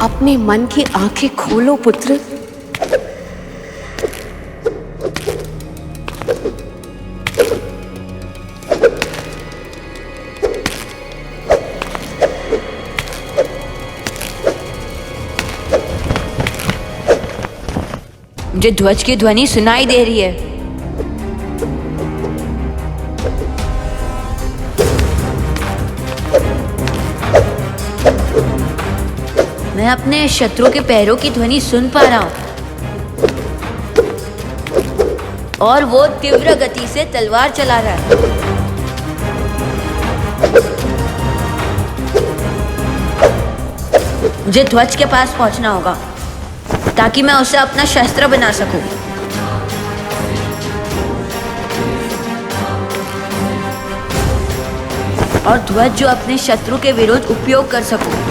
अपने मन की आंखें खोलो पुत्र। मुझे ध्वज की ध्वनि सुनाई दे रही है। मैं अपने शत्रु के पैरों की ध्वनि सुन पा रहा हूं और वो तीव्र गति से तलवार चला रहा है। मुझे ध्वज के पास पहुंचना होगा ताकि मैं उसे अपना शस्त्र बना सकूं। और ध्वज जो अपने शत्रु के विरुद्ध उपयोग कर सकूं।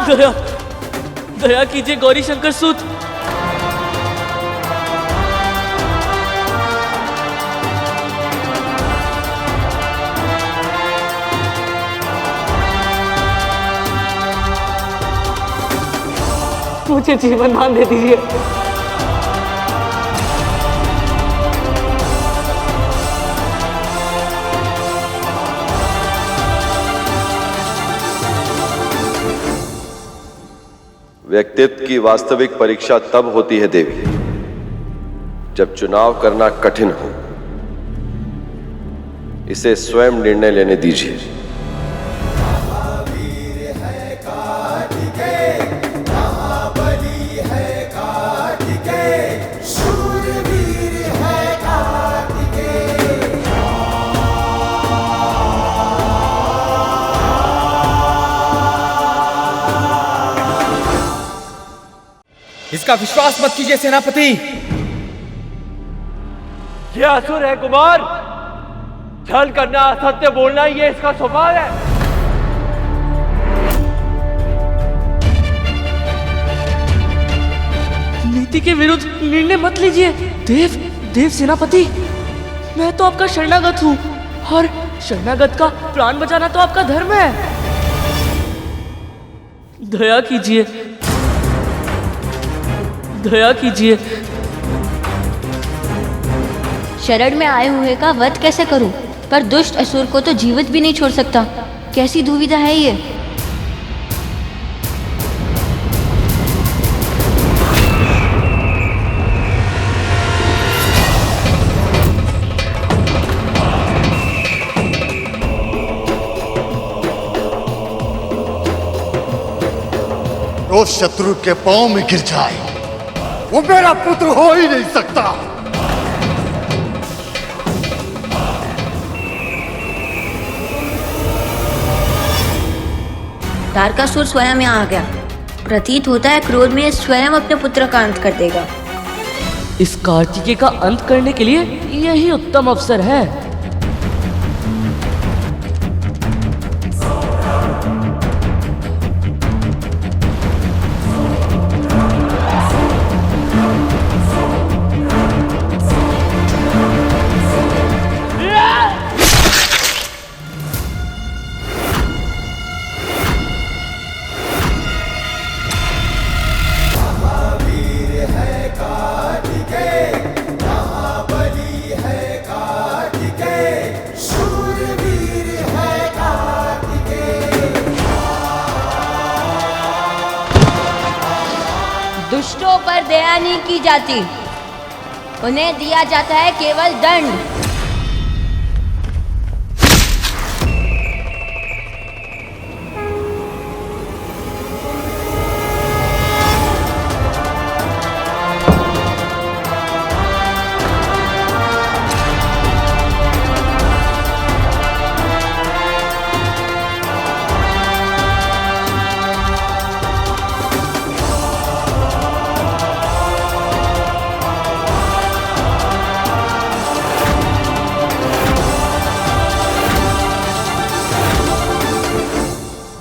दया दया कीजिए गौरी शंकर सूत। मुझे जीवन दान दे दीजिए। व्यक्तित्व की वास्तविक परीक्षा तब होती है देवी, जब चुनाव करना कठिन हो। इसे स्वयं निर्णय लेने दीजिए। इसका विश्वास मत कीजिए सेनापति। ये असुर है कुमार। छल करना, असत्य बोलना, ये इसका स्वभाव है। नीति के विरुद्ध निर्णय मत लीजिए। देव सेनापति, मैं तो आपका शरणागत हूँ और शरणागत का प्राण बचाना तो आपका धर्म है। दया कीजिए, दया कीजिए। शरण में आए हुए का वध कैसे करूं? पर दुष्ट असुर को तो जीवित भी नहीं छोड़ सकता। कैसी दुविधा है ये? जो शत्रु के पांव में गिर जाए वो मेरा पुत्र हो ही नहीं सकता। तारकासुर स्वयं यहाँ आ गया। प्रतीत होता है क्रोध में स्वयं अपने पुत्र का अंत कर देगा। इस कार्तिकेय का अंत करने के लिए यही उत्तम अवसर है। दुष्टों पर दया नहीं की जाती, उन्हें दिया जाता है केवल दंड।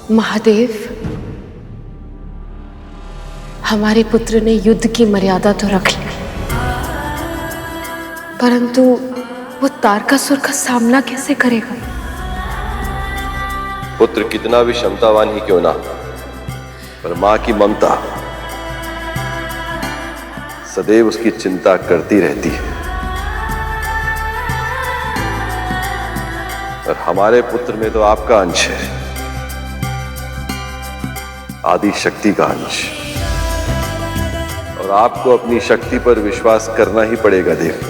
महादेव, हमारे पुत्र ने युद्ध की मर्यादा तो रख ली, परंतु वो तारकासुर का सामना कैसे करेगा? पुत्र कितना भी क्षमतावान ही क्यों ना, पर मां की ममता सदैव उसकी चिंता करती रहती है। और हमारे पुत्र में तो आपका अंश है, आदि शक्ति का अंश, और आपको अपनी शक्ति पर विश्वास करना ही पड़ेगा देव।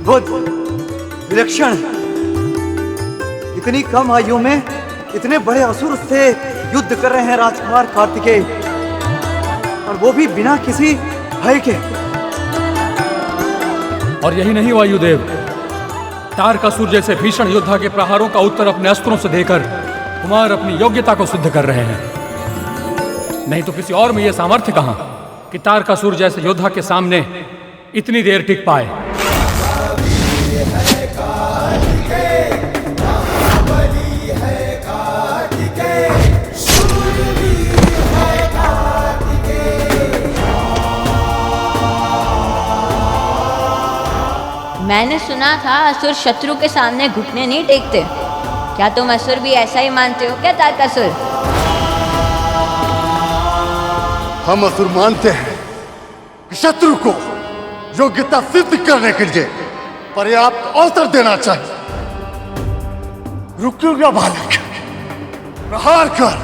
अद्भुत, विलक्षण। इतनी कम आयु में इतने बड़े असुर से युद्ध कर रहे हैं राजकुमार कार्तिकेय, और वो भी बिना किसी भय के। और यही नहीं वायुदेव, तारकासुर जैसे भीषण योद्धा के प्रहारों का उत्तर अपने अस्त्रों से देकर कुमार अपनी योग्यता को सिद्ध कर रहे हैं। नहीं तो किसी और में यह सामर्थ्य कहां कि तारकासुर जैसे योद्धा के सामने इतनी देर टिक पाए। मैंने सुना था असुर शत्रु के सामने घुटने नहीं टेकते। क्या तुम असुर भी ऐसा ही मानते हो क्या तारकासुर? हम असुर मानते हैं कि शत्रु को योग्यता सिद्ध करने के लिए पर्याप्त अवसर देना चाहिए। रुकिएगा बालक, प्रहार कर।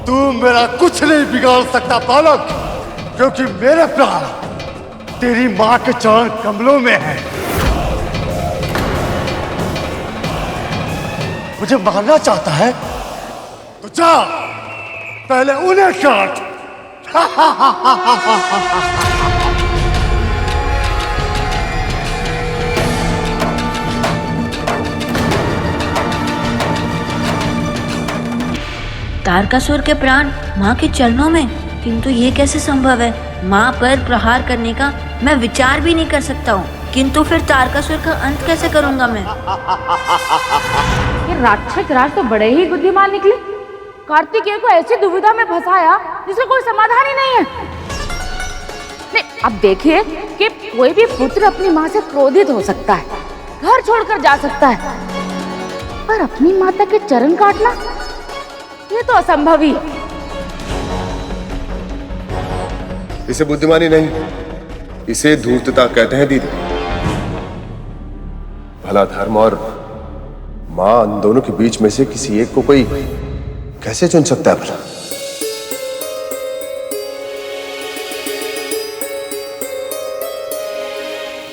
तू मेरा कुछ नहीं बिगाड़ सकता बालक, क्योंकि मेरे प्राण तेरी मां के चरण कमलों में है। मुझे मारना चाहता है तो जा, पहले उन्हें काट। तारकासुर के प्राण माँ के चरणों में, किंतु ये कैसे संभव है? माँ पर प्रहार करने का मैं विचार भी नहीं कर सकता हूँ, किंतु फिर तारकासुर का अंत कैसे करूंगा मैं? ये राक्षस राज तो बड़े ही बुद्धिमान निकले। कार्तिकेय को ऐसी दुविधा में फंसाया जिसका कोई समाधान ही नहीं है। नहीं, अब देखिए कि कोई भी पुत्र अपनी माँ से क्रोधित हो सकता है, घर छोड़कर जा सकता है, पर अपनी माता के चरण काटना ये तो असंभव ही। इसे बुद्धिमानी नहीं, इसे धूर्तता कहते हैं दीदी। भला धर्म और मां, उन दोनों के बीच में से किसी एक को कोई कैसे चुन सकता है भला?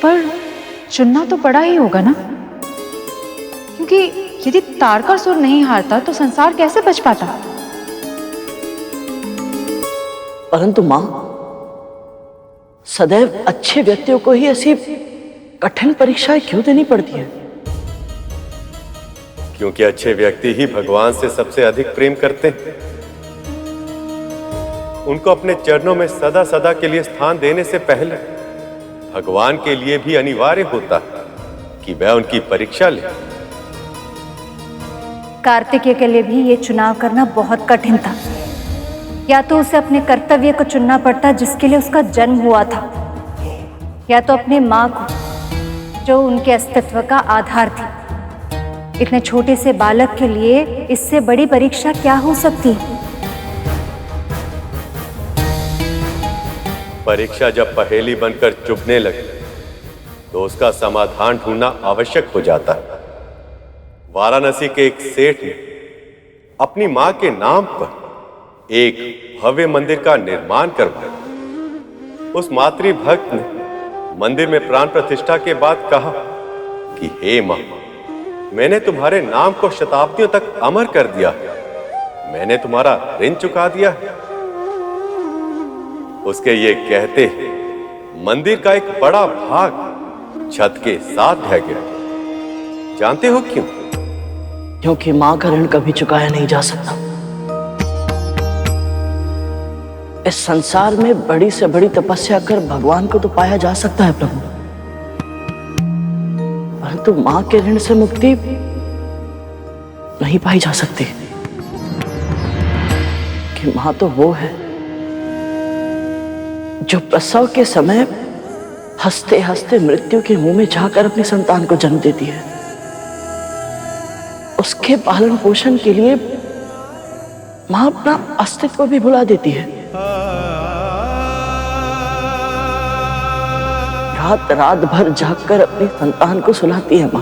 पर चुनना तो बड़ा ही होगा ना, क्योंकि यदि तारकासुर नहीं हारता तो संसार कैसे बच पाता? परंतु मां, सदैव अच्छे व्यक्तियों को ही ऐसी कठिन परीक्षाएं क्यों देनी पड़ती है? क्योंकि अच्छे व्यक्ति ही भगवान से सबसे अधिक प्रेम करते हैं। उनको अपने चरणों में सदा सदा के लिए स्थान देने से पहले भगवान के लिए भी अनिवार्य होता है कि वह उनकी परीक्षा ले। कार्तिकेय के लिए भी ये चुनाव करना बहुत कठिन था। या तो उसे अपने कर्तव्य को चुनना पड़ता जिसके लिए उसका जन्म हुआ था, या तो अपने माँ को जो उनके अस्तित्व का आधार थी। इतने छोटे से बालक के लिए इससे बड़ी परीक्षा क्या हो सकती है? परीक्षा जब पहेली बनकर चुभने लगे तो उसका समाधान ढूंढना आवश्यक हो जाता है। वाराणसी के एक सेठ ने अपनी मां के नाम पर एक भव्य मंदिर का निर्माण करवाया। उस मातृभक्त ने मंदिर में प्राण प्रतिष्ठा के बाद कहा कि हे मां, मैंने तुम्हारे नाम को शताब्दियों तक अमर कर दिया, मैंने तुम्हारा ऋण चुका दिया। उसके ये कहते मंदिर का एक बड़ा भाग छत के साथ ढह गया। जानते हो क्यों? क्योंकि मां का ऋण कभी चुकाया नहीं जा सकता। इस संसार में बड़ी से बड़ी तपस्या कर भगवान को तो पाया जा सकता है प्रभु, परंतु मां के ऋण से मुक्ति नहीं पाई जा सकती। कि मां तो वो है जो प्रसव के समय हंसते हंसते मृत्यु के मुंह में जाकर अपनी संतान को जन्म देती है, उसके पालन पोषण के लिए माँ अपना अस्तित्व भी भुला देती है। रात रात भर जागकर अपनी संतान को सुलाती है माँ,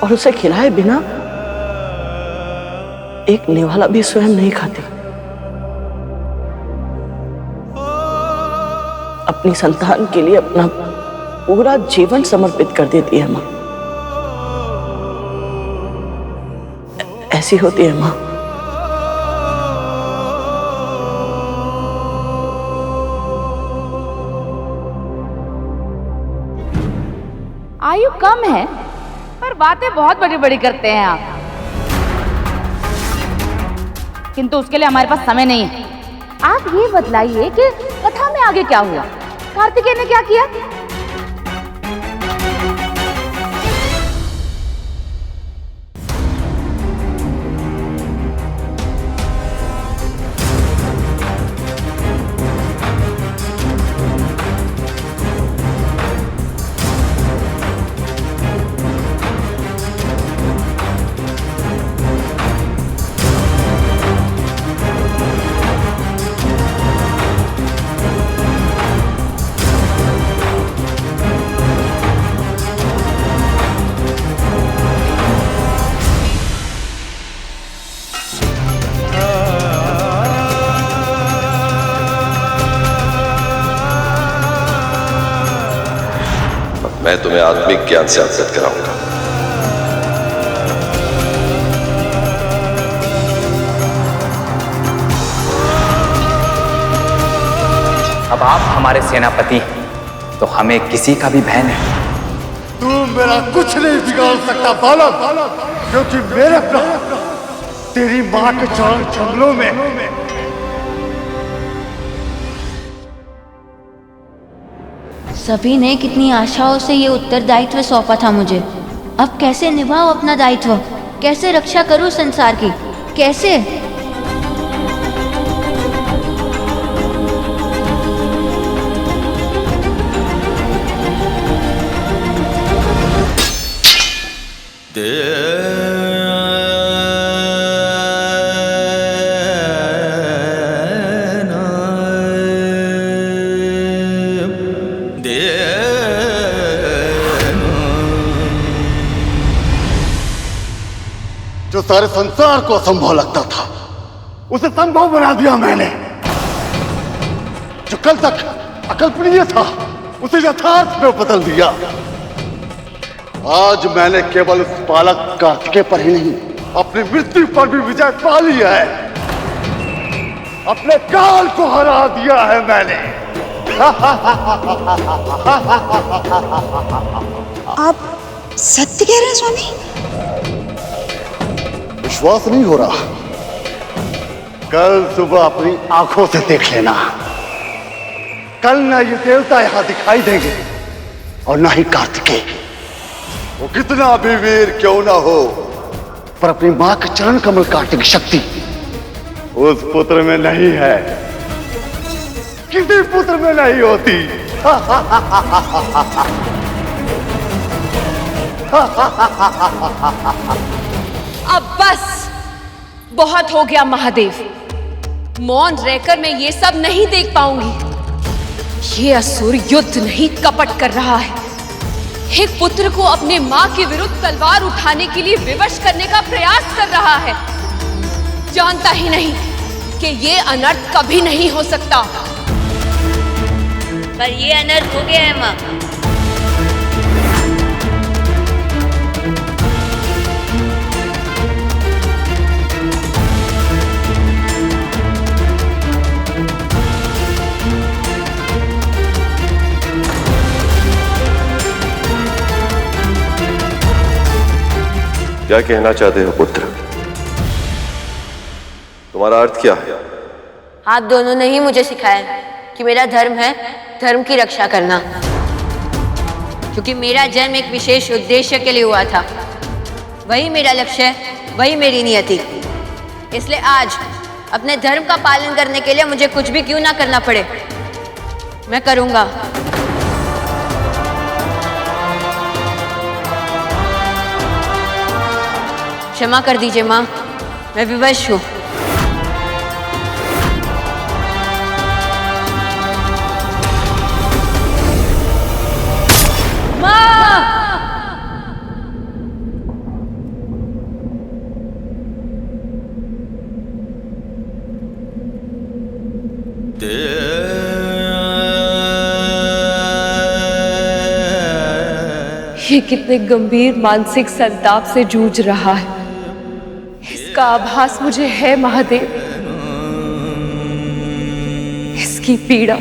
और उसे खिलाए बिना एक निवाला भी स्वयं नहीं खाती। अपनी संतान के लिए अपना पूरा जीवन समर्पित कर देती है माँ। ऐसी होती है माँ। आयु कम है पर बातें बहुत बड़ी बड़ी करते हैं आप, किंतु उसके लिए हमारे पास समय नहीं है। आप ये बतलाइए कि कथा में आगे क्या हुआ, कार्तिकेय ने क्या किया? मैं तुम्हें आत्मिक ज्ञान से अवगत कराऊंगा। अब आप हमारे सेनापति हैं, तो हमें किसी का भी भय नहीं। तू मेरा कुछ नहीं बिगाड़ सकता बालक, क्योंकि मेरे प्राण तेरी मां के चरण कमलों में। सभी ने कितनी आशाओं से ये उत्तरदायित्व सौंपा था मुझे। अब कैसे निभाऊं अपना दायित्व, कैसे रक्षा करूं संसार की, कैसे? जो सारे संसार को असंभव लगता था, उसे संभव बना दिया मैंने। जो कल तक अकल्पनीय था, उसे यथार्थ में बदल दिया। आज मैंने केवल उस बालक कार्तिकेय पर ही नहीं, अपनी मृत्यु पर भी विजय पा ली है। अपने काल को हरा दिया है मैंने। आप सत्य कह रहे हैं स्वामी? विश्वास नहीं हो रहा? कल सुबह अपनी आंखों से देख लेना। कल ना ये देवता यहां दिखाई देंगे और ना ही कार्तिकेय। वो कितना भी वीर क्यों ना हो, पर अपनी मां के चरण कमल काटने की शक्ति उस पुत्र में नहीं है, किसी पुत्र में नहीं होती। अब बस बहुत हो गया महादेव। मौन रहकर मैं ये सब नहीं देख पाऊंगी। ये असुर युद्ध नहीं कपट कर रहा है, एक पुत्र को अपने मां के विरुद्ध तलवार उठाने के लिए विवश करने का प्रयास कर रहा है। जानता ही नहीं कि ये अनर्थ कभी नहीं हो सकता। पर ये अनर्थ हो गया है मां। क्या कहना चाहते हो पुत्र? तुम्हारा अर्थ क्या है? आप दोनों ने ही मुझे सिखाया कि मेरा धर्म है धर्म की रक्षा करना, क्योंकि मेरा जन्म एक विशेष उद्देश्य के लिए हुआ था। वही मेरा लक्ष्य है, वही मेरी नियति। इसलिए आज अपने धर्म का पालन करने के लिए मुझे कुछ भी क्यों ना करना पड़े, मैं करूंगा। क्षमा कर दीजिए माँ, मैं विवश हूँ। ये कितने गंभीर मानसिक संताप से जूझ रहा है, इसका आभास मुझे है महादेव। इसकी पीड़ा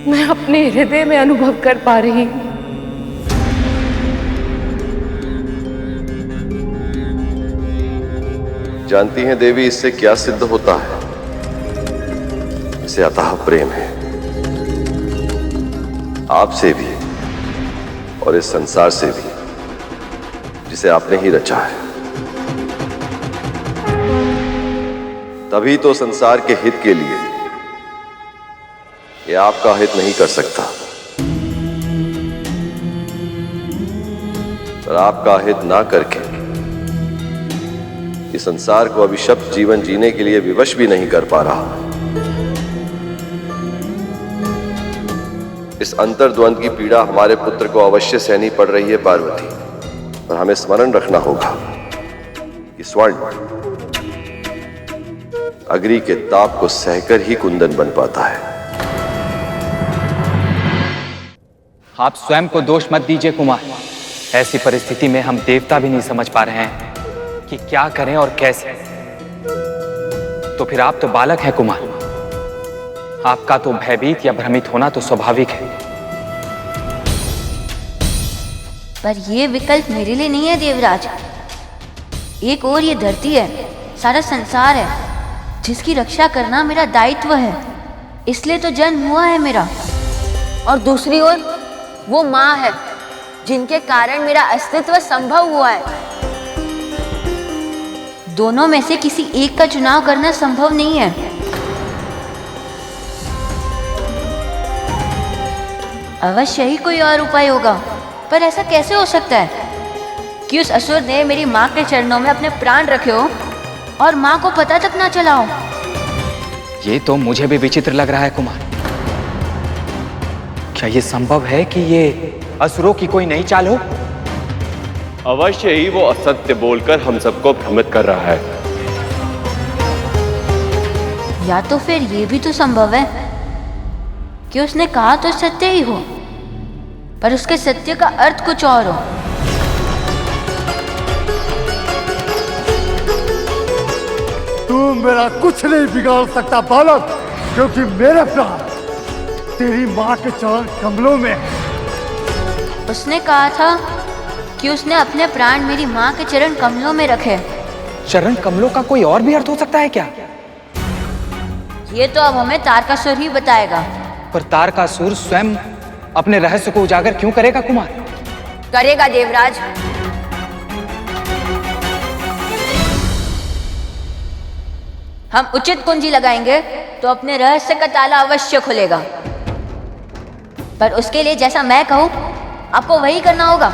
मैं अपने हृदय में अनुभव कर पा रही हूँ। जानती हैं देवी, इससे क्या सिद्ध होता है? इसे अथाह प्रेम है, आपसे भी और इस संसार से भी, जिसे आपने ही रचा है। तभी तो संसार के हित के लिए ये आपका हित नहीं कर सकता, पर आपका हित ना करके इस संसार को अभिशप्त जीवन जीने के लिए विवश भी नहीं कर पा रहा। इस अंतर्द्वंद की पीड़ा हमारे पुत्र को अवश्य सहनी पड़ रही है पार्वती, पर हमें स्मरण रखना होगा कि स्वर्ण अग्नि के ताप को सहकर ही कुंदन बन पाता है। आप स्वयं को दोष मत दीजिए कुमार। ऐसी परिस्थिति में हम देवता भी नहीं समझ पा रहे हैं कि क्या करें और कैसे। तो फिर आप तो बालक हैं कुमार, आपका तो भयभीत या भ्रमित होना तो स्वाभाविक है। पर ये विकल्प मेरे लिए नहीं है देवराज। एक और ये धरती है, सारा संसार है, जिसकी रक्षा करना मेरा दायित्व है, इसलिए तो जन्म हुआ है मेरा। और दूसरी ओर वो माँ है, जिनके कारण मेरा अस्तित्व संभव हुआ है। दोनों में से किसी एक का चुनाव करना संभव नहीं है। अवश्य ही कोई और उपाय होगा, पर ऐसा कैसे हो सकता है कि उस असुर ने मेरी माँ के चरणों में अपने प्राण रखे हो और माँ को पता तक ना चला हो। ये तो मुझे भी विचित्र लग रहा है कुमार। क्या ये संभव है कि ये असुरों की कोई नई चाल हो? अवश्य ही वो असत्य बोलकर हम सबको भ्रमित कर रहा है। या तो फिर ये भी तो संभव है कि उसने कहा तो सत्य ही हो, पर उसके सत्य का अर्थ कुछ और हो। तू मेरा कुछ नहीं बिगाड़ सकता बालक, क्योंकि मेरे प्राण तेरी माँ के चरण कमलों में। उसने कहा था कि उसने अपने प्राण मेरी माँ के चरण कमलों में रखे। चरण कमलों का कोई और भी अर्थ हो सकता है क्या? ये तो अब हमें तारकासुर ही बताएगा। पर तारकासुर स्वयं अपने रहस्य को उजागर क्यों करेगा कुमार? करेगा देवराज। हम उचित कुंजी लगाएंगे तो अपने रहस्य का ताला अवश्य खुलेगा, पर उसके लिए जैसा मैं कहूं आपको वही करना होगा।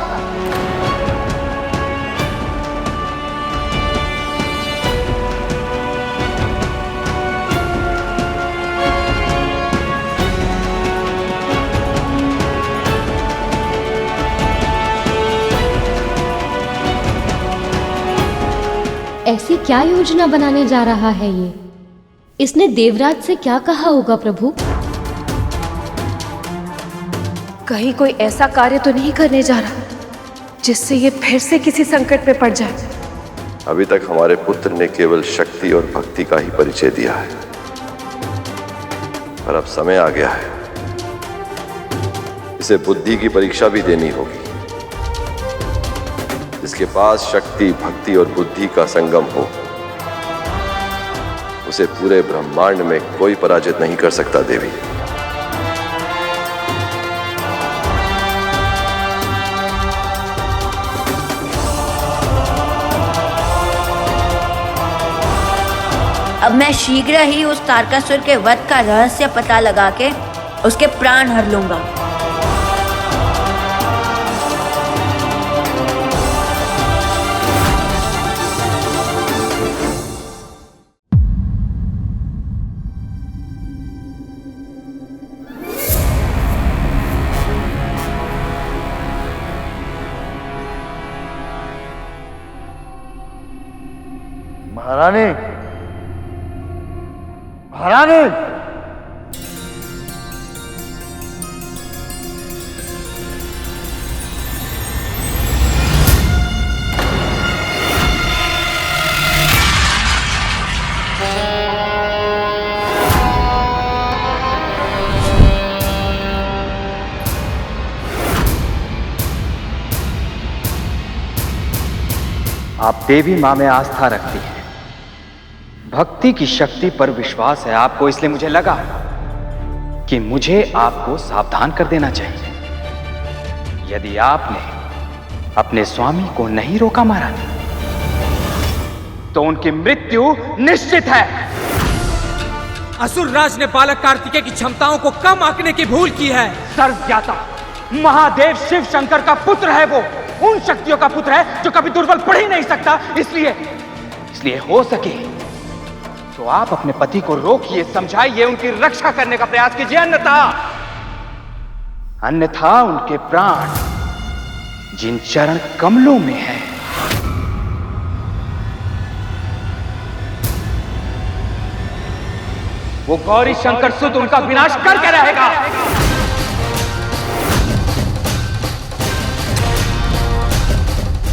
ऐसी क्या योजना बनाने जा रहा है ये? इसने देवराज से क्या कहा होगा प्रभु? कहीं कोई ऐसा कार्य तो नहीं करने जा रहा जिससे ये फिर से किसी संकट में पड़ जाए। अभी तक हमारे पुत्र ने केवल शक्ति और भक्ति का ही परिचय दिया है, पर अब समय आ गया है, इसे बुद्धि की परीक्षा भी देनी होगी। जिसके पास शक्ति, भक्ति और बुद्धि का संगम हो, उसे पूरे ब्रह्मांड में कोई पराजित नहीं कर सकता देवी। अब मैं शीघ्र ही उस तारकासुर के वध का रहस्य पता लगा के उसके प्राण हर लूंगा। महारानी, महारानी, आप देवी माँ में आस्था रखती हैं, भक्ति की शक्ति पर विश्वास है आपको, इसलिए मुझे लगा कि मुझे आपको सावधान कर देना चाहिए। यदि आपने अपने स्वामी को नहीं रोका महाराज, तो उनकी मृत्यु निश्चित है। असुर राज ने बालक कार्तिकेय की क्षमताओं को कम आंकने की भूल की है। सर्वज्ञाता महादेव शिव शंकर का पुत्र है वो, उन शक्तियों का पुत्र है जो कभी दुर्बल पड़ ही नहीं सकता। इसलिए हो सके तो आप अपने पति को रोकिए, समझाइए, उनकी रक्षा करने का प्रयास कीजिए, अन्यथा उनके प्राण जिन चरण कमलों में है वो गौरी शंकर सुध उनका विनाश करके रहेगा।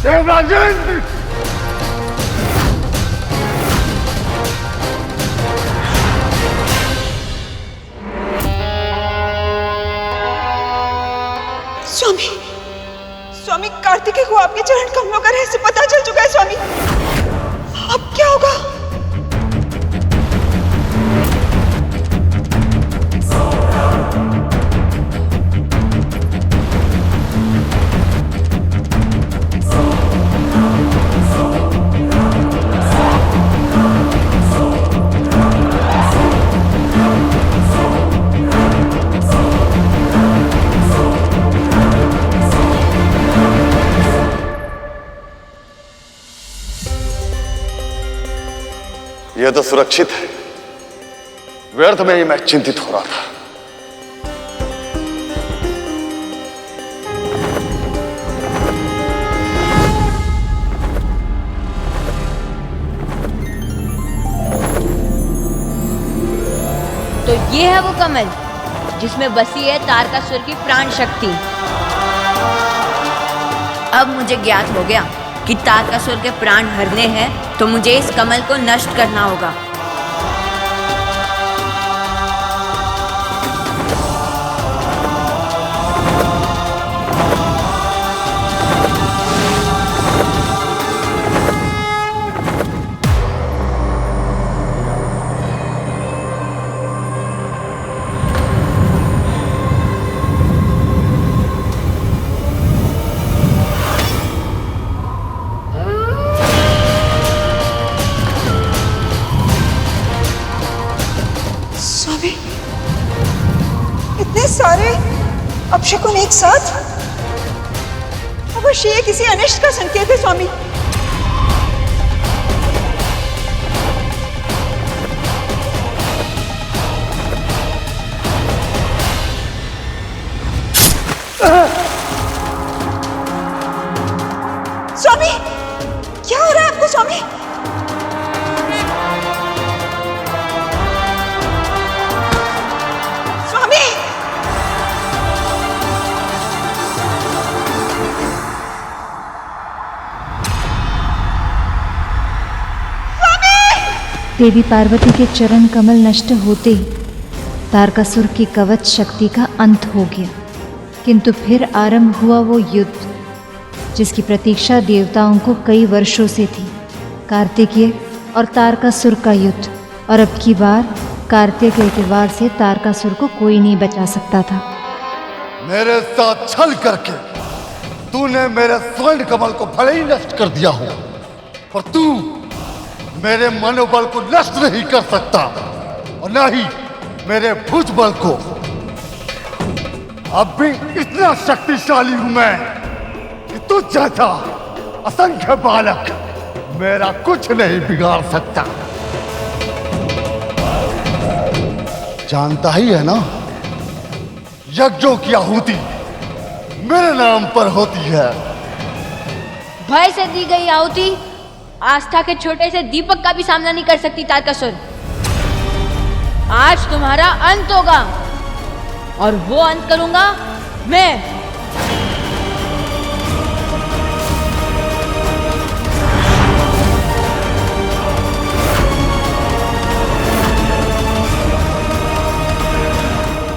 देवराजेंद्र, स्वामी, स्वामी कार्तिकेय को आपके चरण कमलों का रहस्य पता चल चुका है स्वामी। अब क्या होगा? यह तो सुरक्षित है, व्यर्थ में ही मैं चिंतित हो रहा था। तो ये है वो कमल जिसमें बसी है तारकासुर की प्राण शक्ति। अब मुझे ज्ञात हो गया कि तारकासुर के प्राण हरने हैं, तो मुझे इस कमल को नष्ट करना होगा। इतने सारे अपशकुन एक साथ, अवश्य ये किसी अनिष्ट का संकेत है स्वामी। स्वामी, क्या हो रहा है आपको स्वामी? देवी पार्वती के चरण कमल नष्ट होते ही तारकासुर की कवच शक्ति का अंत हो गया। किंतु फिर आरंभ हुआ वो युद्ध जिसकी प्रतीक्षा देवताओं को कई वर्षों से थी। कार्तिकेय और तारकासुर का युद्ध, और अब की बार कार्तिकेय के वार से तारकासुर को कोई नहीं बचा सकता था। मेरे साथ छल करके तूने मेरे स्वर्ण कमल को भले ही नष्ट कर दिया हो, पर तू मेरे मनोबल को नष्ट नहीं कर सकता, और न ही मेरे भुजबल को। अब भी इतना शक्तिशाली हूं मैं कि तुझ जैसा असंख्य बालक मेरा कुछ नहीं बिगाड़ सकता। जानता ही है ना, यज्ञों की आहुति मेरे नाम पर होती है। भय से दी गई आहुति आस्था के छोटे से दीपक का भी सामना नहीं कर सकती तारकासुर। आज तुम्हारा अंत होगा और वो अंत करूंगा मैं।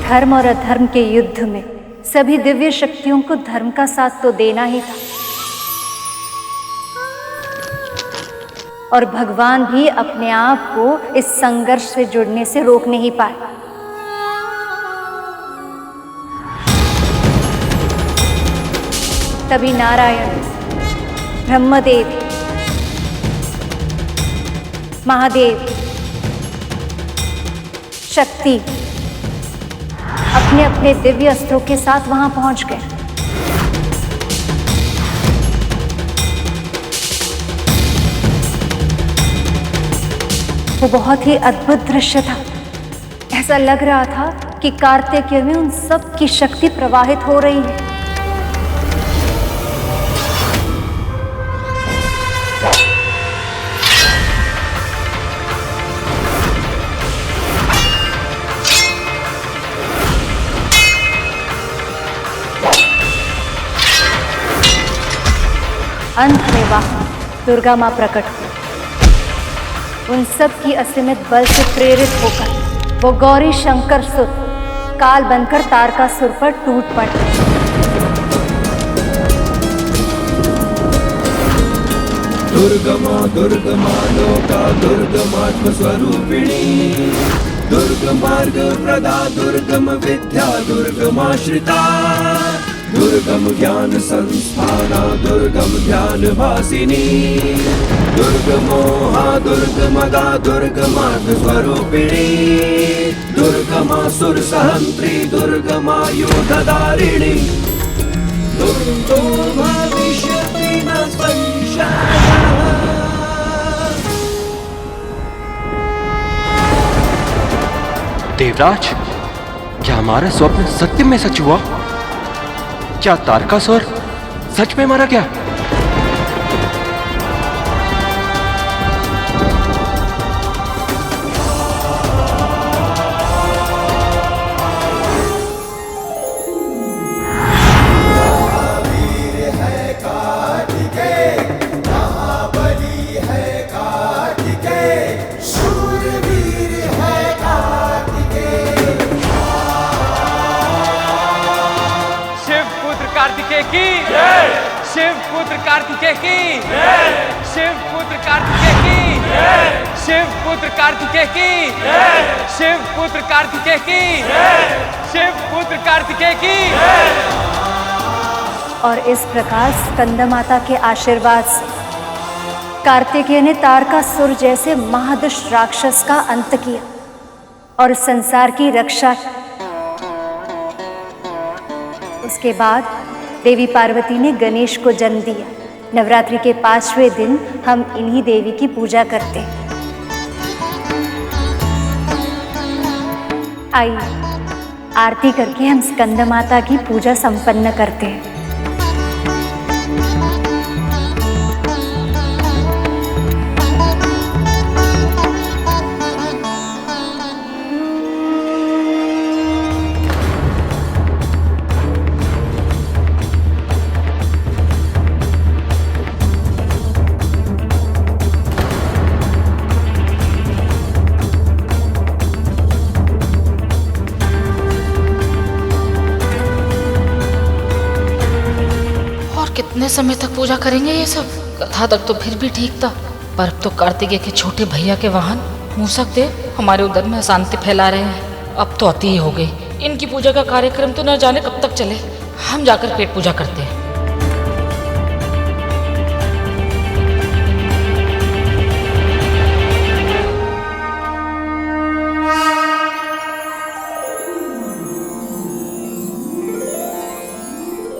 धर्म और अधर्म के युद्ध में सभी दिव्य शक्तियों को धर्म का साथ तो देना ही था, और भगवान भी अपने आप को इस संघर्ष से जुड़ने से रोक नहीं पाए। तभी नारायण, ब्रह्मदेव, महादेव, शक्ति अपने अपने दिव्य अस्त्रों के साथ वहां पहुंच गए। वो बहुत ही अद्भुत दृश्य था। ऐसा लग रहा था कि कार्तिकेय में उन सब की शक्ति प्रवाहित हो रही है। अंत में वहां दुर्गा मां प्रकट हुई। उन सब की असीमित बल से प्रेरित होकर वो गौरी शंकर सुत काल बनकर तारकासुर पर टूट पड़े। दुर्गमा दुर्गमा लोका दुर्गमात्म स्वरूपिणी, दुर्गमार्ग प्रदा दुर्गम विद्या दुर्गमाश्रिता, दुर्गम ज्ञान संस्थाना दुर्गम ध्यान वासिनी, दुर्गमोहा दुर्गमदा दुर्गमार्ग स्वरूपिणी, दुर्गमासुर सहंत्री दुर्गमायुधधारिणी, दुर्गो भविष्यति न संशयः। देवराज, क्या हमारा स्वप्न सत्य में सच हुआ? क्या तारकासुर सच में मारा गया? शिव पुत्र कार्तिकेय की, शिव पुत्र कार्तिकेय की, शिव पुत्र कार्तिकेय की, शिव पुत्र कार्तिकेय की, शिव पुत्र कार्तिकेय की। और इस प्रकार स्कंदमाता के आशीर्वाद से कार्तिकेय ने तारकासुर जैसे महादुष्ट राक्षस का अंत किया और संसार की रक्षा की। उसके बाद देवी पार्वती ने गणेश को जन्म दिया। नवरात्रि के 5वें दिन हम इन्हीं देवी की पूजा करते हैं। आइए आरती करके हम स्कंदमाता की पूजा संपन्न करते हैं। कितने समय तक पूजा करेंगे ये सब? कथा तक तो फिर भी ठीक था, पर अब तो कार्तिकेय के छोटे भैया के वाहन मूसक देव हमारे उधर में अशांति फैला रहे हैं। अब तो अति ही हो गई। इनकी पूजा का कार्यक्रम तो न जाने कब तक चले। हम जाकर पेट पूजा करते हैं।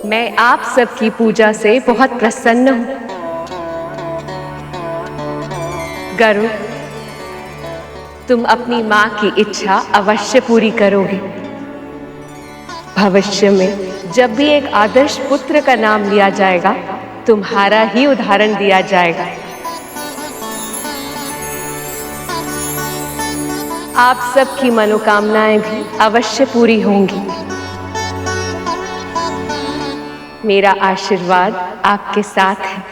मैं आप सबकी पूजा से बहुत प्रसन्न हूं। गरुड़, तुम अपनी मां की इच्छा अवश्य पूरी करोगे। भविष्य में जब भी एक आदर्श पुत्र का नाम लिया जाएगा, तुम्हारा ही उदाहरण दिया जाएगा। आप सबकी मनोकामनाएं भी अवश्य पूरी होंगी। मेरा आशीर्वाद आपके साथ है।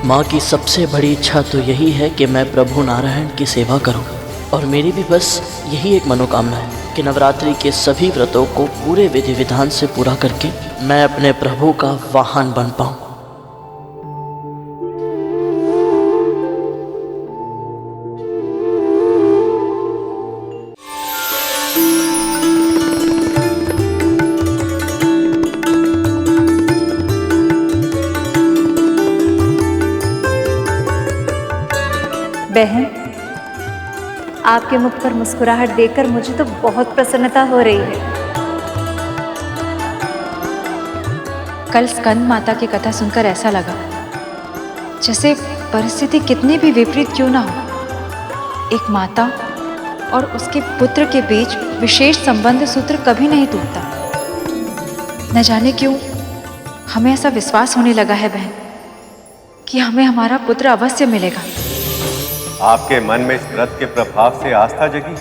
माँ की सबसे बड़ी इच्छा तो यही है कि मैं प्रभु नारायण की सेवा करूं, और मेरी भी बस यही एक मनोकामना है कि नवरात्रि के सभी व्रतों को पूरे विधि विधान से पूरा करके मैं अपने प्रभु का वाहन बन पाऊं। बहन, आपके मुख पर मुस्कुराहट देखकर मुझे तो बहुत प्रसन्नता हो रही है। कल स्कंद माता की कथा सुनकर ऐसा लगा जैसे परिस्थिति कितनी भी विपरीत क्यों ना हो, एक माता और उसके पुत्र के बीच विशेष संबंध सूत्र कभी नहीं टूटता। न जाने क्यों हमें ऐसा विश्वास होने लगा है बहन कि हमें हमारा पुत्र अवश्य मिलेगा। आपके मन में इस व्रत के प्रभाव से आस्था जगी,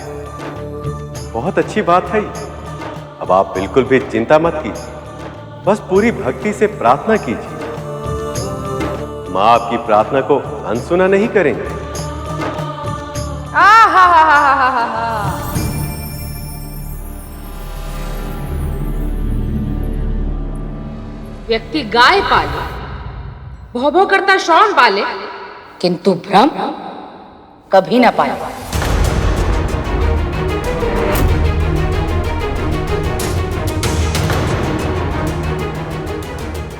बहुत अच्छी बात है। अब आप बिल्कुल भी चिंता मत कीजिए, बस पूरी भक्ति से प्रार्थना कीजिए। माँ आपकी प्रार्थना को अनसुना नहीं करेंगे। व्यक्ति गाय पाले, भौ भौ करता श्रवण पाले, किंतु भ्रम कभी ना पाए।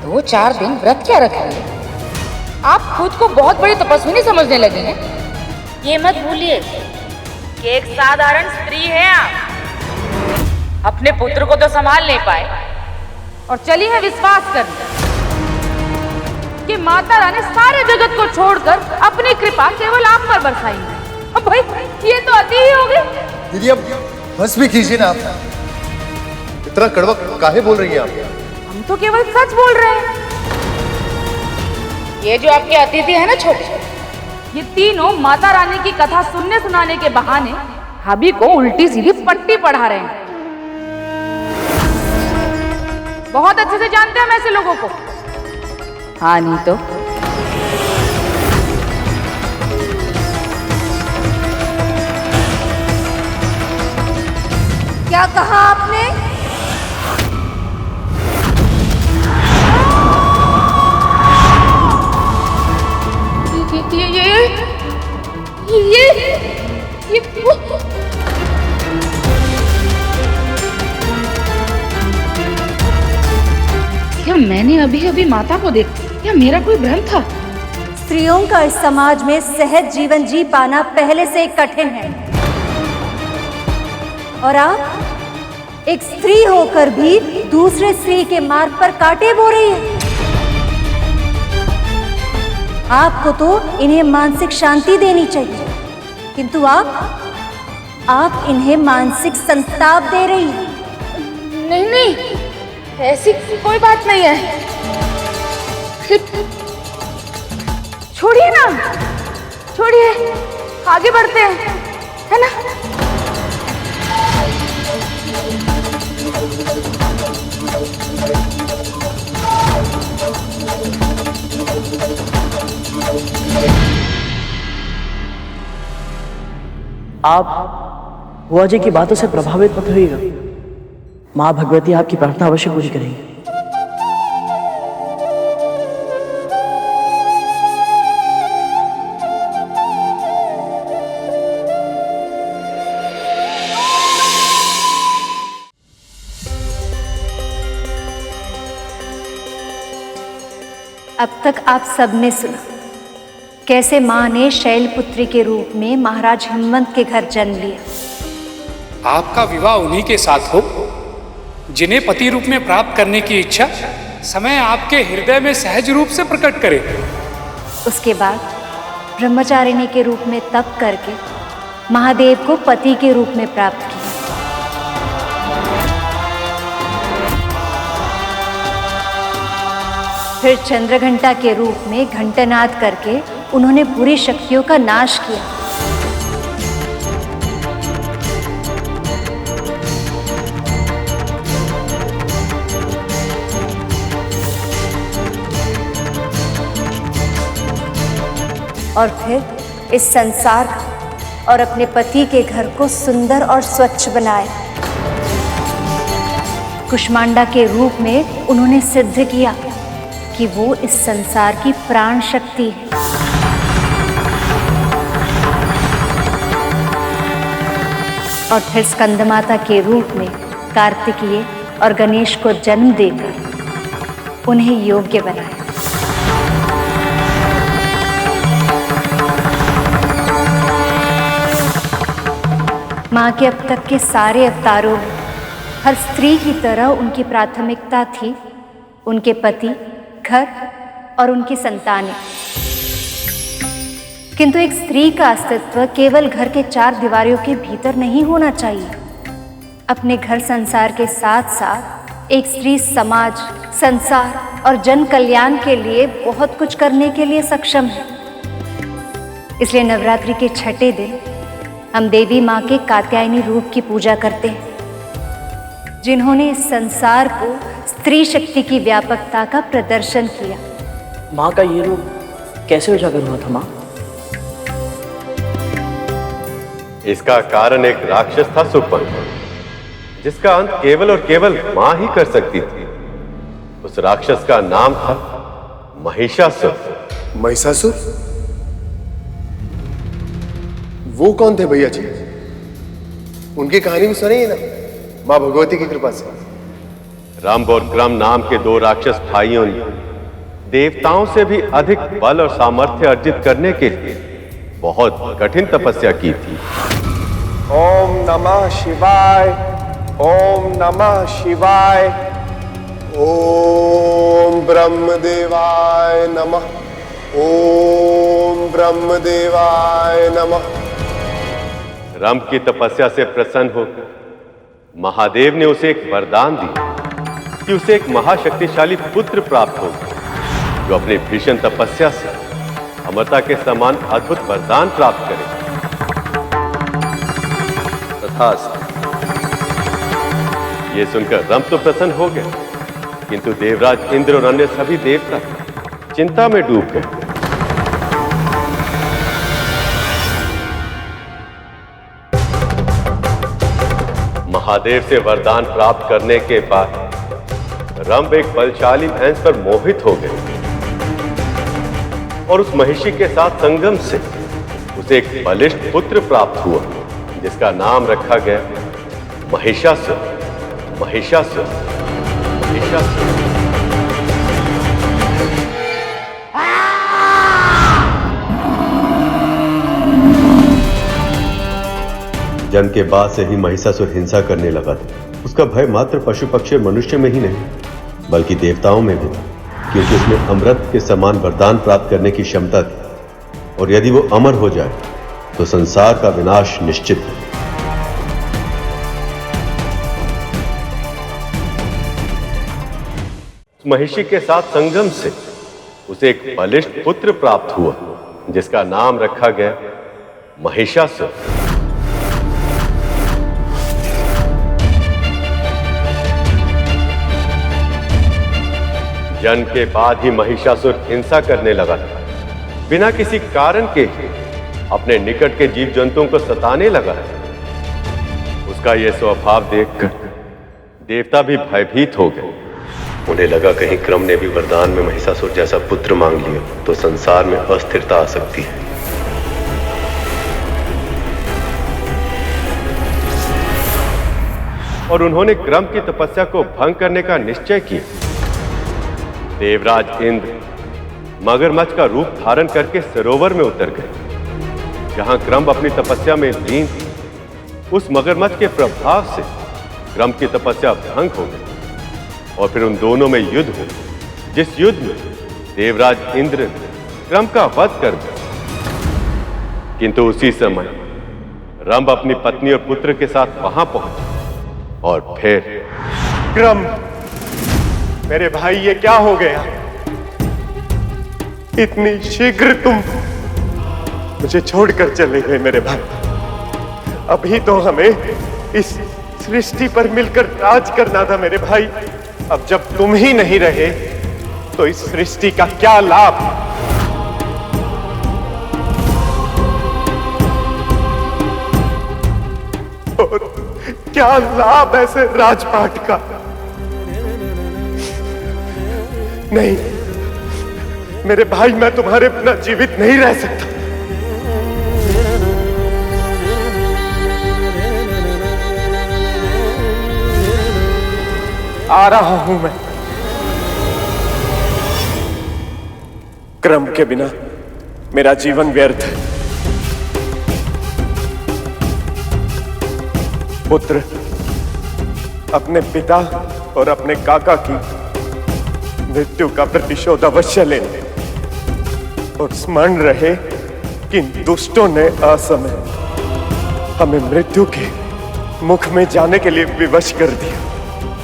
2-4 दिन व्रत क्या रखेंगे? आप खुद को बहुत बड़ी तपस्विनी समझने लगे हैं। ये मत भूलिए कि एक साधारण स्त्री हैं आप। अपने पुत्र को तो संभाल नहीं पाए और चली है विश्वास करने कि माता रानी सारे जगत को छोड़कर अपनी कृपा केवल आप पर बरसाएंगे। अब भाई ये तो अति ही हो गई। दीदी अब बस भी कीजिए ना, आप इतना कड़वा काहे बोल रही हैं आप? हम तो केवल सच बोल रहे हैं। ये जो आपके अतिथि है ना छोटे, ये तीनों माता रानी की कथा सुनने सुनाने के बहाने भाभी को उल्टी सीधी पट्टी पढ़ा रहे हैं। बहुत अच्छे से जानते हैं हम ऐसे लोगों को। हाँ नहीं तो क्या कहा आपने? ये क्या मैंने अभी अभी माता को देखा? क्या मेरा कोई भ्रम था? स्त्रियों का इस समाज में सहज जीवन जी पाना पहले से कठिन है, और आप एक स्त्री होकर भी दूसरे स्त्री के मार्ग पर कांटे बो रही है। आपको तो इन्हें मानसिक शांति देनी चाहिए, किंतु आप इन्हें मानसिक संताप दे रही हैं। नहीं नहीं, ऐसी कोई बात नहीं है। छोड़िए ना, छोड़िए, आगे बढ़ते हैं, है ना? आप बुआ जी की बातों से प्रभावित मत होइएगा। माँ भगवती आपकी प्रार्थना अवश्य पूरी करेंगी। अब तक आप सबने सुना कैसे माँ ने शैलपुत्री के रूप में महाराज हिमवंत के घर जन्म लिया। आपका विवाह उन्हीं के साथ हो जिन्हें पति रूप में प्राप्त करने की इच्छा समय आपके हृदय में सहज रूप से प्रकट करे। उसके बाद ब्रह्मचारिणी के रूप में तप करके महादेव को पति के रूप में प्राप्त किया। फिर चंद्रघंटा के रूप में घंटानाद करके उन्होंने बुरी शक्तियों का नाश किया। और फिर इस संसार और अपने पति के घर को सुंदर और स्वच्छ बनाया। कुष्मांडा के रूप में उन्होंने सिद्ध किया कि वो इस संसार की प्राण शक्ति है। और फिर स्कंदमाता के रूप में कार्तिकेय और गणेश को जन्म देकर उन्हें योग्य बनाया। माँ के अब तक के सारे अवतारों में हर स्त्री की तरह उनकी प्राथमिकता थी उनके पति, घर और उनकी संतानें। किंतु एक स्त्री का अस्तित्व केवल घर के 4 दीवारों के भीतर नहीं होना चाहिए। अपने घर संसार के साथ साथ एक स्त्री समाज, संसार और जन कल्याण के लिए बहुत कुछ करने के लिए सक्षम है। इसलिए नवरात्रि के छठे दिन हम देवी माँ के कात्यायनी रूप की पूजा करते हैं, जिन्होंने इस संसार को स्त्री शक्ति की व्यापकता का प्रदर्शन किया। माँ का ये रूप कैसे उजागर हुआ था माँ? इसका कारण एक राक्षस था सुपन, जिसका अंत केवल और केवल मां ही कर सकती थी। उस राक्षस का नाम था महिषासुर। महिषासुर? वो कौन थे भैया जी? उनकी कहानी में सुनी ना, मां भगवती की कृपा से। रंभ और क्रम नाम के 2 राक्षस भाइयों ने देवताओं से भी अधिक बल और सामर्थ्य अर्जित करने के लिए बहुत कठिन तपस्या की थी। ओम नमः शिवाय, ओम नमः शिवाय, ओम ब्रह्मदेवाय नमः, ओम ब्रह्मदेवाय नमः। रंभ की तपस्या से प्रसन्न होकर महादेव ने उसे एक वरदान दिया कि उसे एक महाशक्तिशाली पुत्र प्राप्त होगा, जो अपनी भीषण तपस्या से अमरता के समान अद्भुत वरदान प्राप्त करे। तथास्तु। ये सुनकर रंभ तो प्रसन्न हो गए, किंतु देवराज इंद्र और अन्य सभी देवता चिंता में डूब गए। महादेव से वरदान प्राप्त करने के बाद रंभ एक बलशाली भैंस पर मोहित हो गए और उस महिषी के साथ संगम से उसे एक बलिष्ठ पुत्र प्राप्त हुआ, जिसका नाम रखा गया महिषासुर। महिषासुर, महिषासुर। जन्म के बाद से ही महिषासुर हिंसा करने लगा था। उसका भय मात्र पशु पक्षी और मनुष्य में ही नहीं, बल्कि देवताओं में भी, क्योंकि उसमें अमृत के समान वरदान प्राप्त करने की क्षमता थी, और यदि वो अमर हो जाए तो संसार का विनाश निश्चित है। महिषी के साथ संगम से उसे एक बलिष्ठ पुत्र प्राप्त हुआ, जिसका नाम रखा गया महिषासुर। जन्म के बाद ही महिषासुर हिंसा करने लगा था। बिना किसी कारण के अपने निकट के जीव जंतुओं को सताने लगा। उसका यह स्वभाव देखकर देवता भी भयभीत हो गए। उन्हें लगा कहीं क्रम ने भी वरदान में महिषासुर जैसा पुत्र मांग लिया तो संसार में अस्थिरता आ सकती है। और उन्होंने क्रम की तपस्या को भंग करने का निश्चय किया। देवराज इंद्र मगरमच्छ का रूप धारण करके सरोवर में उतर गए, जहां क्रम अपनी तपस्या में लीन थी। उस मगरमच्छ के प्रभाव से क्रम की तपस्या भंग हो गई और फिर उन दोनों में युद्ध हुआ, जिस युद्ध में देवराज इंद्र ने क्रम का वध कर दिया। किंतु उसी समय रंभ अपनी पत्नी और पुत्र के साथ वहां पहुंचा और फिर क्रम, मेरे भाई ये क्या हो गया? इतनी शीघ्र तुम मुझे छोड़कर चले गए मेरे भाई। अभी तो हमें इस सृष्टि पर मिलकर राज करना था मेरे भाई। अब जब तुम ही नहीं रहे तो इस सृष्टि का क्या लाभ? और क्या लाभ ऐसे राजपाट का? नहीं मेरे भाई, मैं तुम्हारे बिना जीवित नहीं रह सकता। आ रहा हूं मैं। क्रम के बिना मेरा जीवन व्यर्थ है। पुत्र, अपने पिता और अपने काका की मृत्यु का प्रतिशोध अवश्य लेना और स्मरण रहे कि इन दुष्टों ने असमय हमें मृत्यु के मुख में जाने के लिए विवश कर दिया।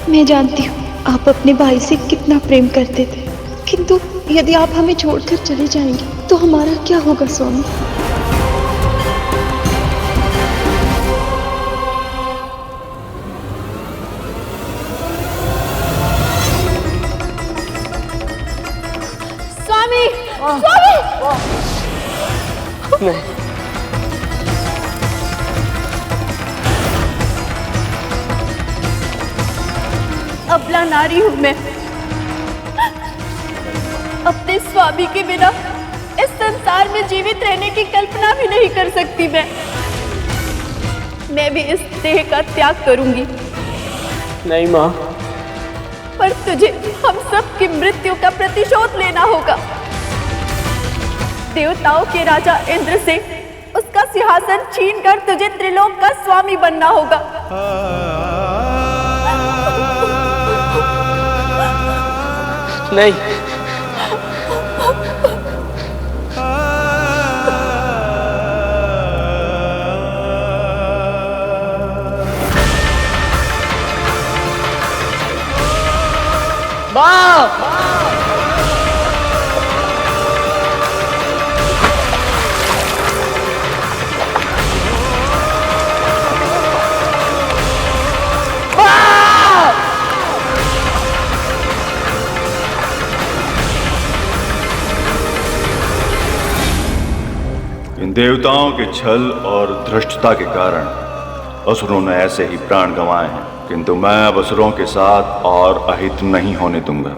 मैं जानती हूँ आप अपने भाई से कितना प्रेम करते थे, किंतु यदि आप हमें छोड़कर चले जाएंगे तो हमारा क्या होगा स्वामी? स्वामी, स्वामी! नहीं, अबला नारी हूं मैं। अपने स्वामी के बिना इस संसार में जीवित रहने की कल्पना भी नहीं कर सकती मैं भी इस देह का त्याग करूंगी। नहीं माँ, पर तुझे हम सब की मृत्यु का प्रतिशोध लेना होगा। देवताओं के राजा इंद्र से उसका सिंहासन छीनकर तुझे त्रिलोक का स्वामी बनना होगा। नहीं, इन देवताओं के छल और धृष्टता के कारण असुरों ने ऐसे ही प्राण गंवाए हैं, किंतु मैं अब असुरों के साथ और अहित नहीं होने दूंगा।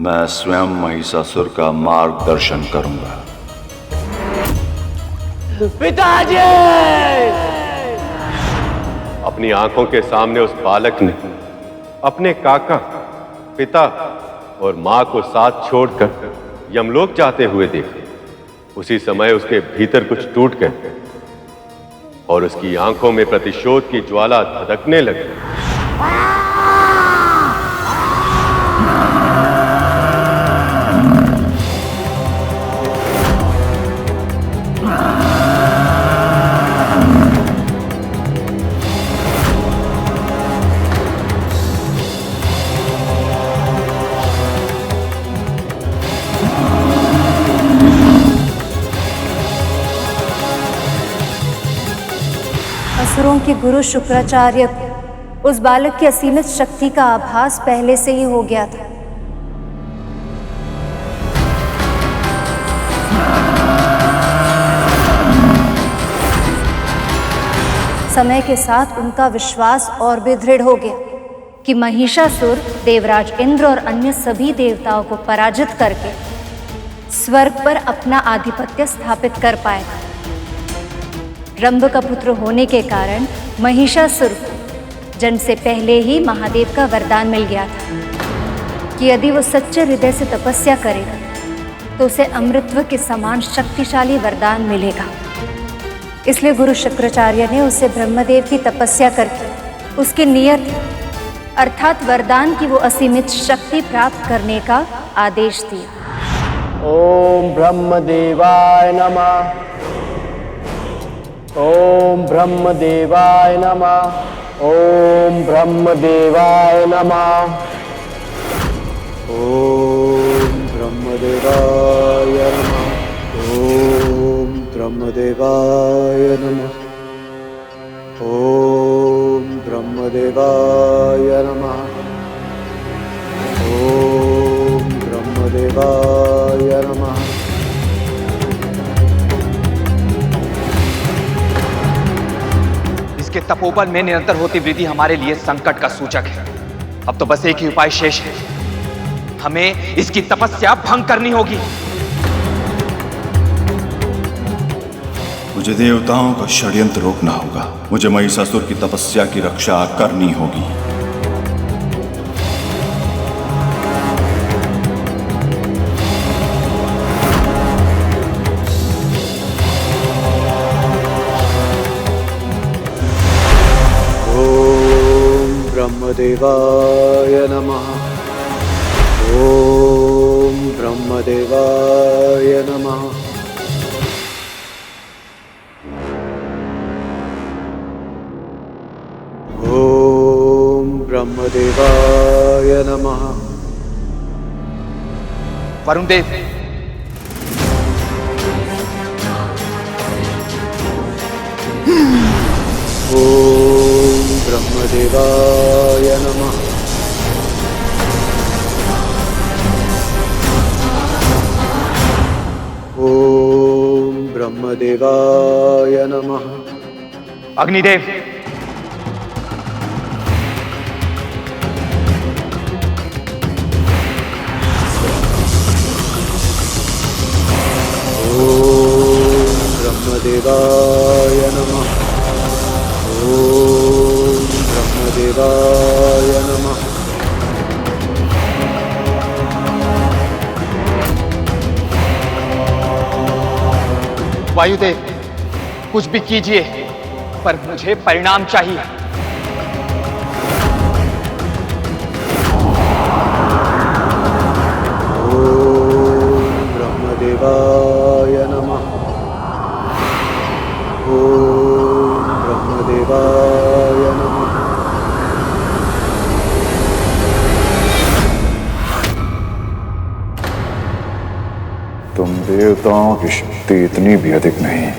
मैं स्वयं महिषासुर का मार्गदर्शन करूंगा। पिताजी! अपनी आंखों के सामने उस बालक ने अपने काका, पिता और मां को साथ छोड़कर यमलोक जाते हुए देखा। उसी समय उसके भीतर कुछ टूट गया और उसकी आंखों में प्रतिशोध की ज्वाला धधकने लगी। असुरों के गुरु शुक्राचार्य को उस बालक की असीमित शक्ति का आभास पहले से ही हो गया था। समय के साथ उनका विश्वास और भी दृढ़ हो गया कि महिषासुर देवराज इंद्र और अन्य सभी देवताओं को पराजित करके स्वर्ग पर अपना आधिपत्य स्थापित कर पाएगा। रंभ का पुत्र होने के कारण महिषासुर को जन्म से पहले ही महादेव का वरदान मिल गया था कि यदि वो सच्चे हृदय से तपस्या करेगा तो उसे अमृतत्व के समान शक्तिशाली वरदान मिलेगा। इसलिए गुरु शुक्राचार्य ने उसे ब्रह्मदेव की तपस्या करके उसके नियत अर्थात वरदान की वो असीमित शक्ति प्राप्त करने का आदेश दिया। ओम ब्रह्मदेवाय नमः। ओम ब्रह्मदेवाय नमः। ओम ब्रह्मदेवाय नमः। ओम ब्रह्मदेवाय नमः। ओम ब्रह्मदेवाय नमः। ओम ब्रह्मदेवाय नमः। ओम ब्रह्मदेवाय नमः। इसके तपोबल में निरंतर होती वृद्धि हमारे लिए संकट का सूचक है। अब तो बस एक ही उपाय शेष है, हमें इसकी तपस्या भंग करनी होगी। मुझे देवताओं का षड्यंत्र रोकना होगा। मुझे महिषासुर की तपस्या की रक्षा करनी होगी। ब्रह्मदेवाय नमः। ओम ब्रह्मदेवाय नमः। ओम ब्रह्मदेवाय नमः। वरुण देव, ओम ब्रह्मदेवाय नमः। ओम ब्रह्मदेवाय नमः। अग्निदेव, ओम ब्रह्मदेवाय नमः। ओम ब्रह्मदेवाय नमः। वायुदेव, कुछ भी कीजिए पर मुझे परिणाम चाहिए। ओम ब्रह्मदेवाय नमः। ओम ब्रह्मदेवाय नमः। तुम देवताओं की शक्ति इतनी भी अधिक नहीं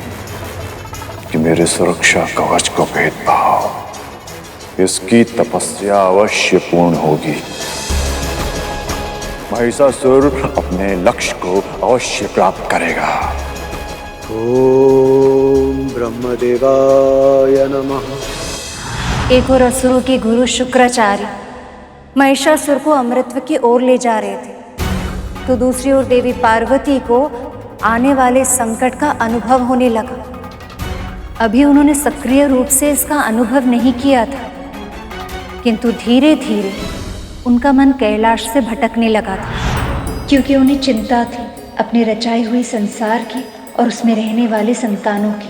कि मेरे सुरक्षा कवच को भेद पाओ। इसकी तपस्या अवश्य पूर्ण होगी। महिषासुर अपने लक्ष्य को अवश्य प्राप्त करेगा। ओम ब्रह्मदेवाय नमः। एक और असुरों के गुरु शुक्राचार्य महिषासुर को अमृतत्व की ओर ले जा रहे थे, तो दूसरी ओर देवी पार्वती को आने वाले संकट का अनुभव होने लगा। अभी उन्होंने सक्रिय रूप से इसका अनुभव नहीं किया था, किंतु धीरे धीरे उनका मन कैलाश से भटकने लगा था, क्योंकि उन्हें चिंता थी अपने रचाई हुई संसार की और उसमें रहने वाले संतानों की।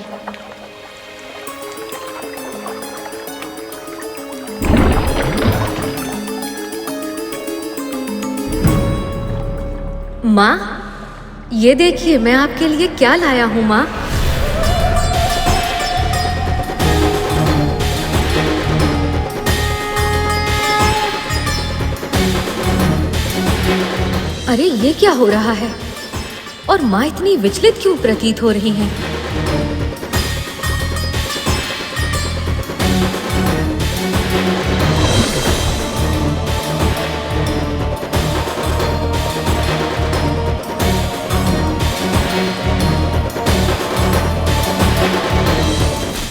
माँ, ये देखिए मैं आपके लिए क्या लाया हूँ माँ। अरे ये क्या हो रहा है? और माँ इतनी विचलित क्यों प्रतीत हो रही हैं?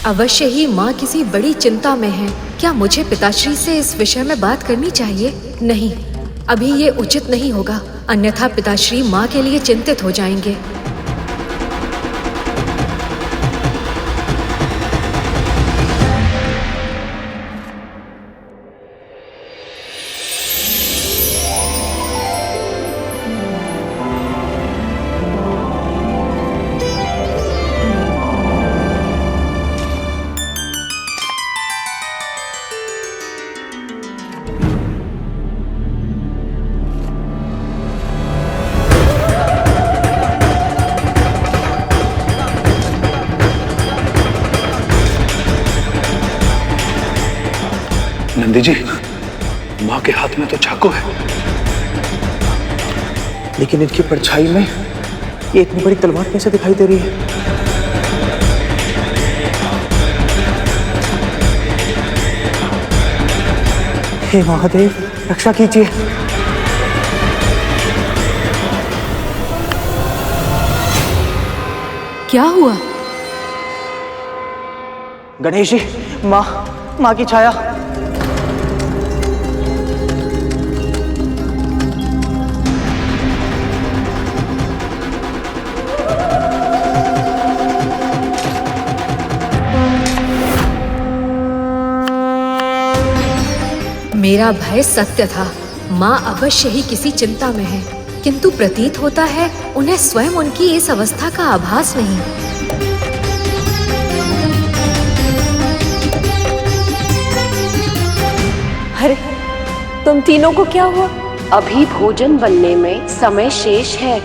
अवश्य ही माँ किसी बड़ी चिंता में है। क्या मुझे पिताश्री से इस विषय में बात करनी चाहिए? नहीं, अभी ये उचित नहीं होगा, अन्यथा पिताश्री माँ के लिए चिंतित हो जाएंगे। नंदी जी, माँ के हाथ में तो चाकू है, लेकिन इनकी परछाई में ये इतनी बड़ी तलवार कैसे दिखाई दे रही है? हे महादेव, रक्षा कीजिए। क्या हुआ? गणेश जी, माँ की छाया। मेरा भय सत्य था। माँ अवश्य ही किसी चिंता में है, किंतु प्रतीत होता है उन्हें स्वयं उनकी इस अवस्था का आभास नहीं। अरे, तुम तीनों को क्या हुआ? अभी भोजन बनने में समय शेष है।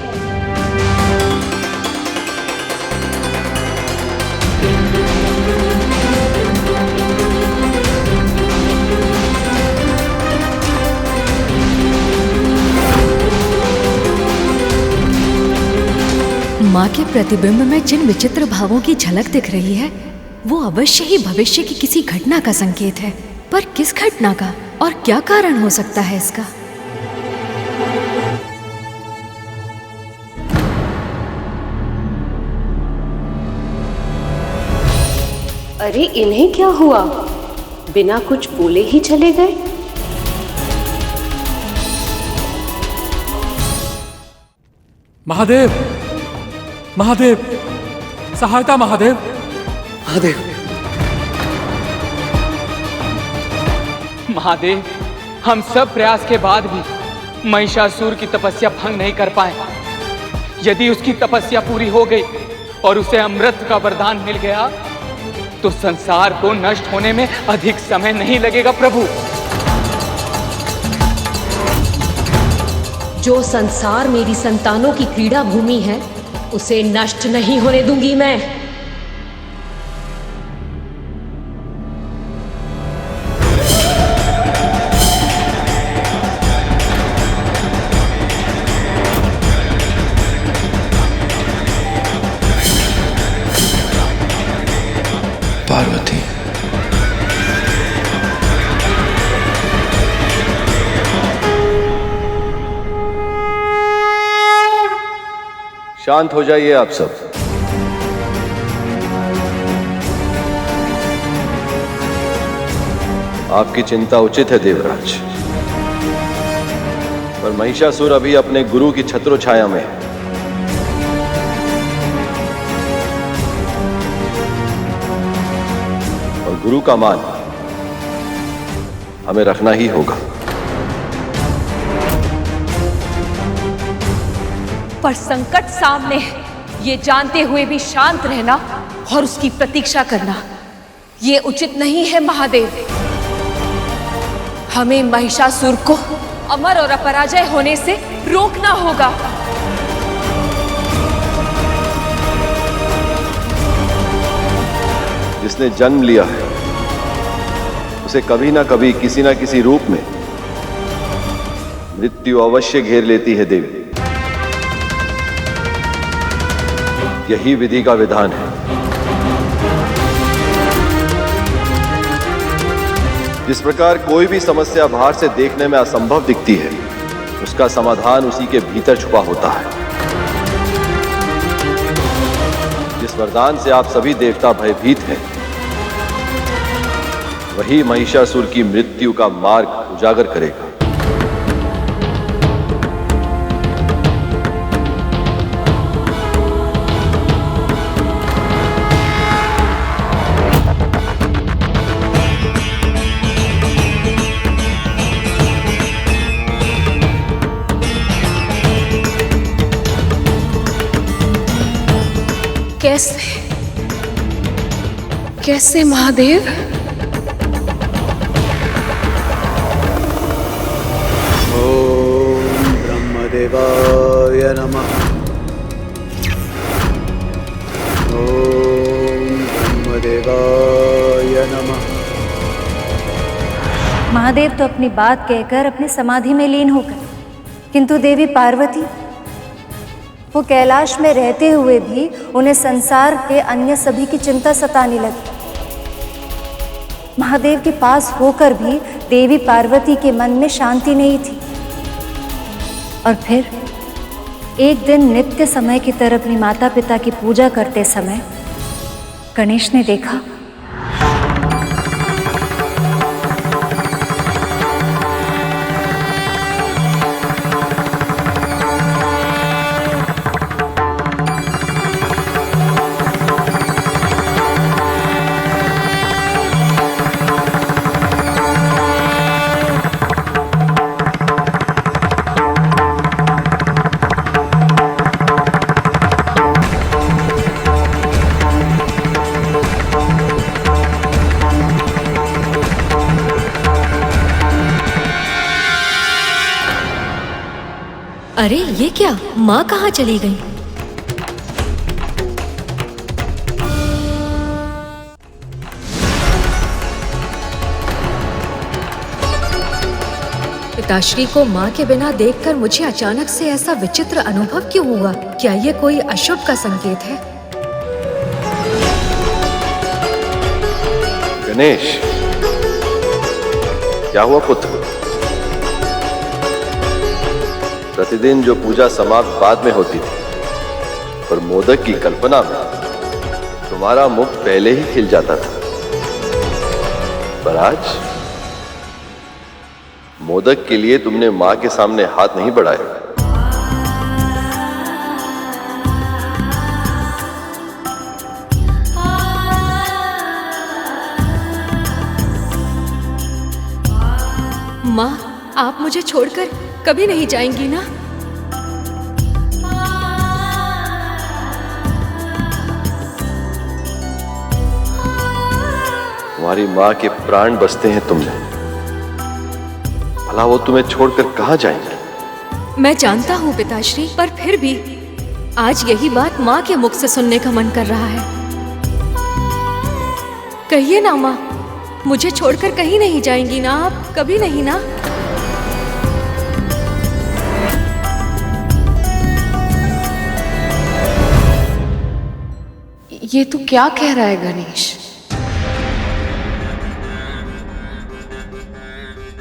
माँ के प्रतिबिंब में जिन विचित्र भावों की झलक दिख रही है, वो अवश्य ही भविष्य की किसी घटना का संकेत है। पर किस घटना का और क्या कारण हो सकता है इसका? अरे, इन्हें क्या हुआ? बिना कुछ बोले ही चले गए। महादेव, महादेव, सहायता महादेव। महादेव, महादेव, हम सब प्रयास के बाद भी महिषासुर की तपस्या भंग नहीं कर पाए। यदि उसकी तपस्या पूरी हो गई और उसे अमृत का वरदान मिल गया तो संसार को नष्ट होने में अधिक समय नहीं लगेगा प्रभु। जो संसार मेरी संतानों की क्रीड़ा भूमि है, उसे नष्ट नहीं होने दूंगी मैं। पार्वती, शांत हो जाइए आप सब। आपकी चिंता उचित है देवराज, पर महिषासुर अभी अपने गुरु की छत्र छाया में है। और गुरु का मान हमें रखना ही होगा। पर संकट सामने है, ये जानते हुए भी शांत रहना और उसकी प्रतीक्षा करना, ये उचित नहीं है महादेव। हमें महिषासुर को अमर और अपराजय होने से रोकना होगा। जिसने जन्म लिया है उसे कभी ना कभी किसी ना किसी रूप में मृत्यु अवश्य घेर लेती है देवी। यही विधि का विधान है। जिस प्रकार कोई भी समस्या बाहर से देखने में असंभव दिखती है, उसका समाधान उसी के भीतर छुपा होता है। जिस वरदान से आप सभी देवता भयभीत हैं, वही महिषासुर की मृत्यु का मार्ग उजागर करेगा। कैसे महादेव? ओम ब्रह्मदेवाय नमः। ओम ब्रह्मदेवाय नमः। महादेव तो अपनी बात कहकर अपनी समाधि में लीन हो गए, किंतु देवी पार्वती, वो कैलाश में रहते हुए भी उन्हें संसार के अन्य सभी की चिंता सताने लगी। महादेव के पास होकर भी देवी पार्वती के मन में शांति नहीं थी। और फिर एक दिन नित्य समय की तरह अपनी माता पिता की पूजा करते समय गणेश ने देखा अरे ये क्या, माँ कहाँ चली गई? पिताश्री को माँ के बिना देखकर मुझे अचानक से ऐसा विचित्र अनुभव क्यों हुआ? क्या ये कोई अशुभ का संकेत है? गणेश, क्या हुआ पुत्र? प्रतिदिन जो पूजा समाप्त बाद में होती थी, पर मोदक की कल्पना में तुम्हारा मुख पहले ही खिल जाता था, पर आज मोदक के लिए तुमने मां के सामने हाथ नहीं बढ़ाया। माँ, आप मुझे छोड़कर कभी नहीं जाएंगी ना? तुम्हारी माँ के प्राण बसते हैं तुम में, भला वो तुम्हें छोड़कर कहाँ जाएंगे? मैं जानता हूँ पिताश्री, पर फिर भी आज यही बात माँ के मुख से सुनने का मन कर रहा है। कहिए ना माँ, मुझे छोड़कर कहीं नहीं जाएंगी ना आप? कभी नहीं ना? ये तू क्या कह रहा है गणेश?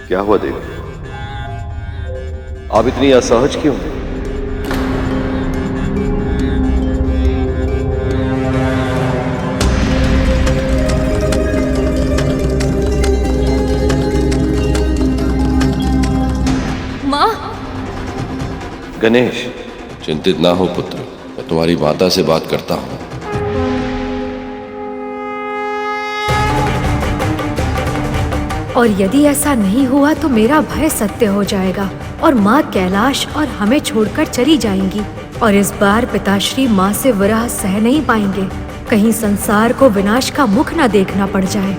क्या हुआ देवी, आप इतनी असहज क्यों हैं? माँ। गणेश, चिंतित ना हो पुत्र, मैं तुम्हारी माता से बात करता हूँ। और यदि ऐसा नहीं हुआ तो मेरा भय सत्य हो जाएगा और माँ कैलाश और हमें छोड़कर चली जाएंगी। और इस बार पिताश्री माँ से विरह सह नहीं पाएंगे, कहीं संसार को विनाश का मुख न देखना पड़ जाए।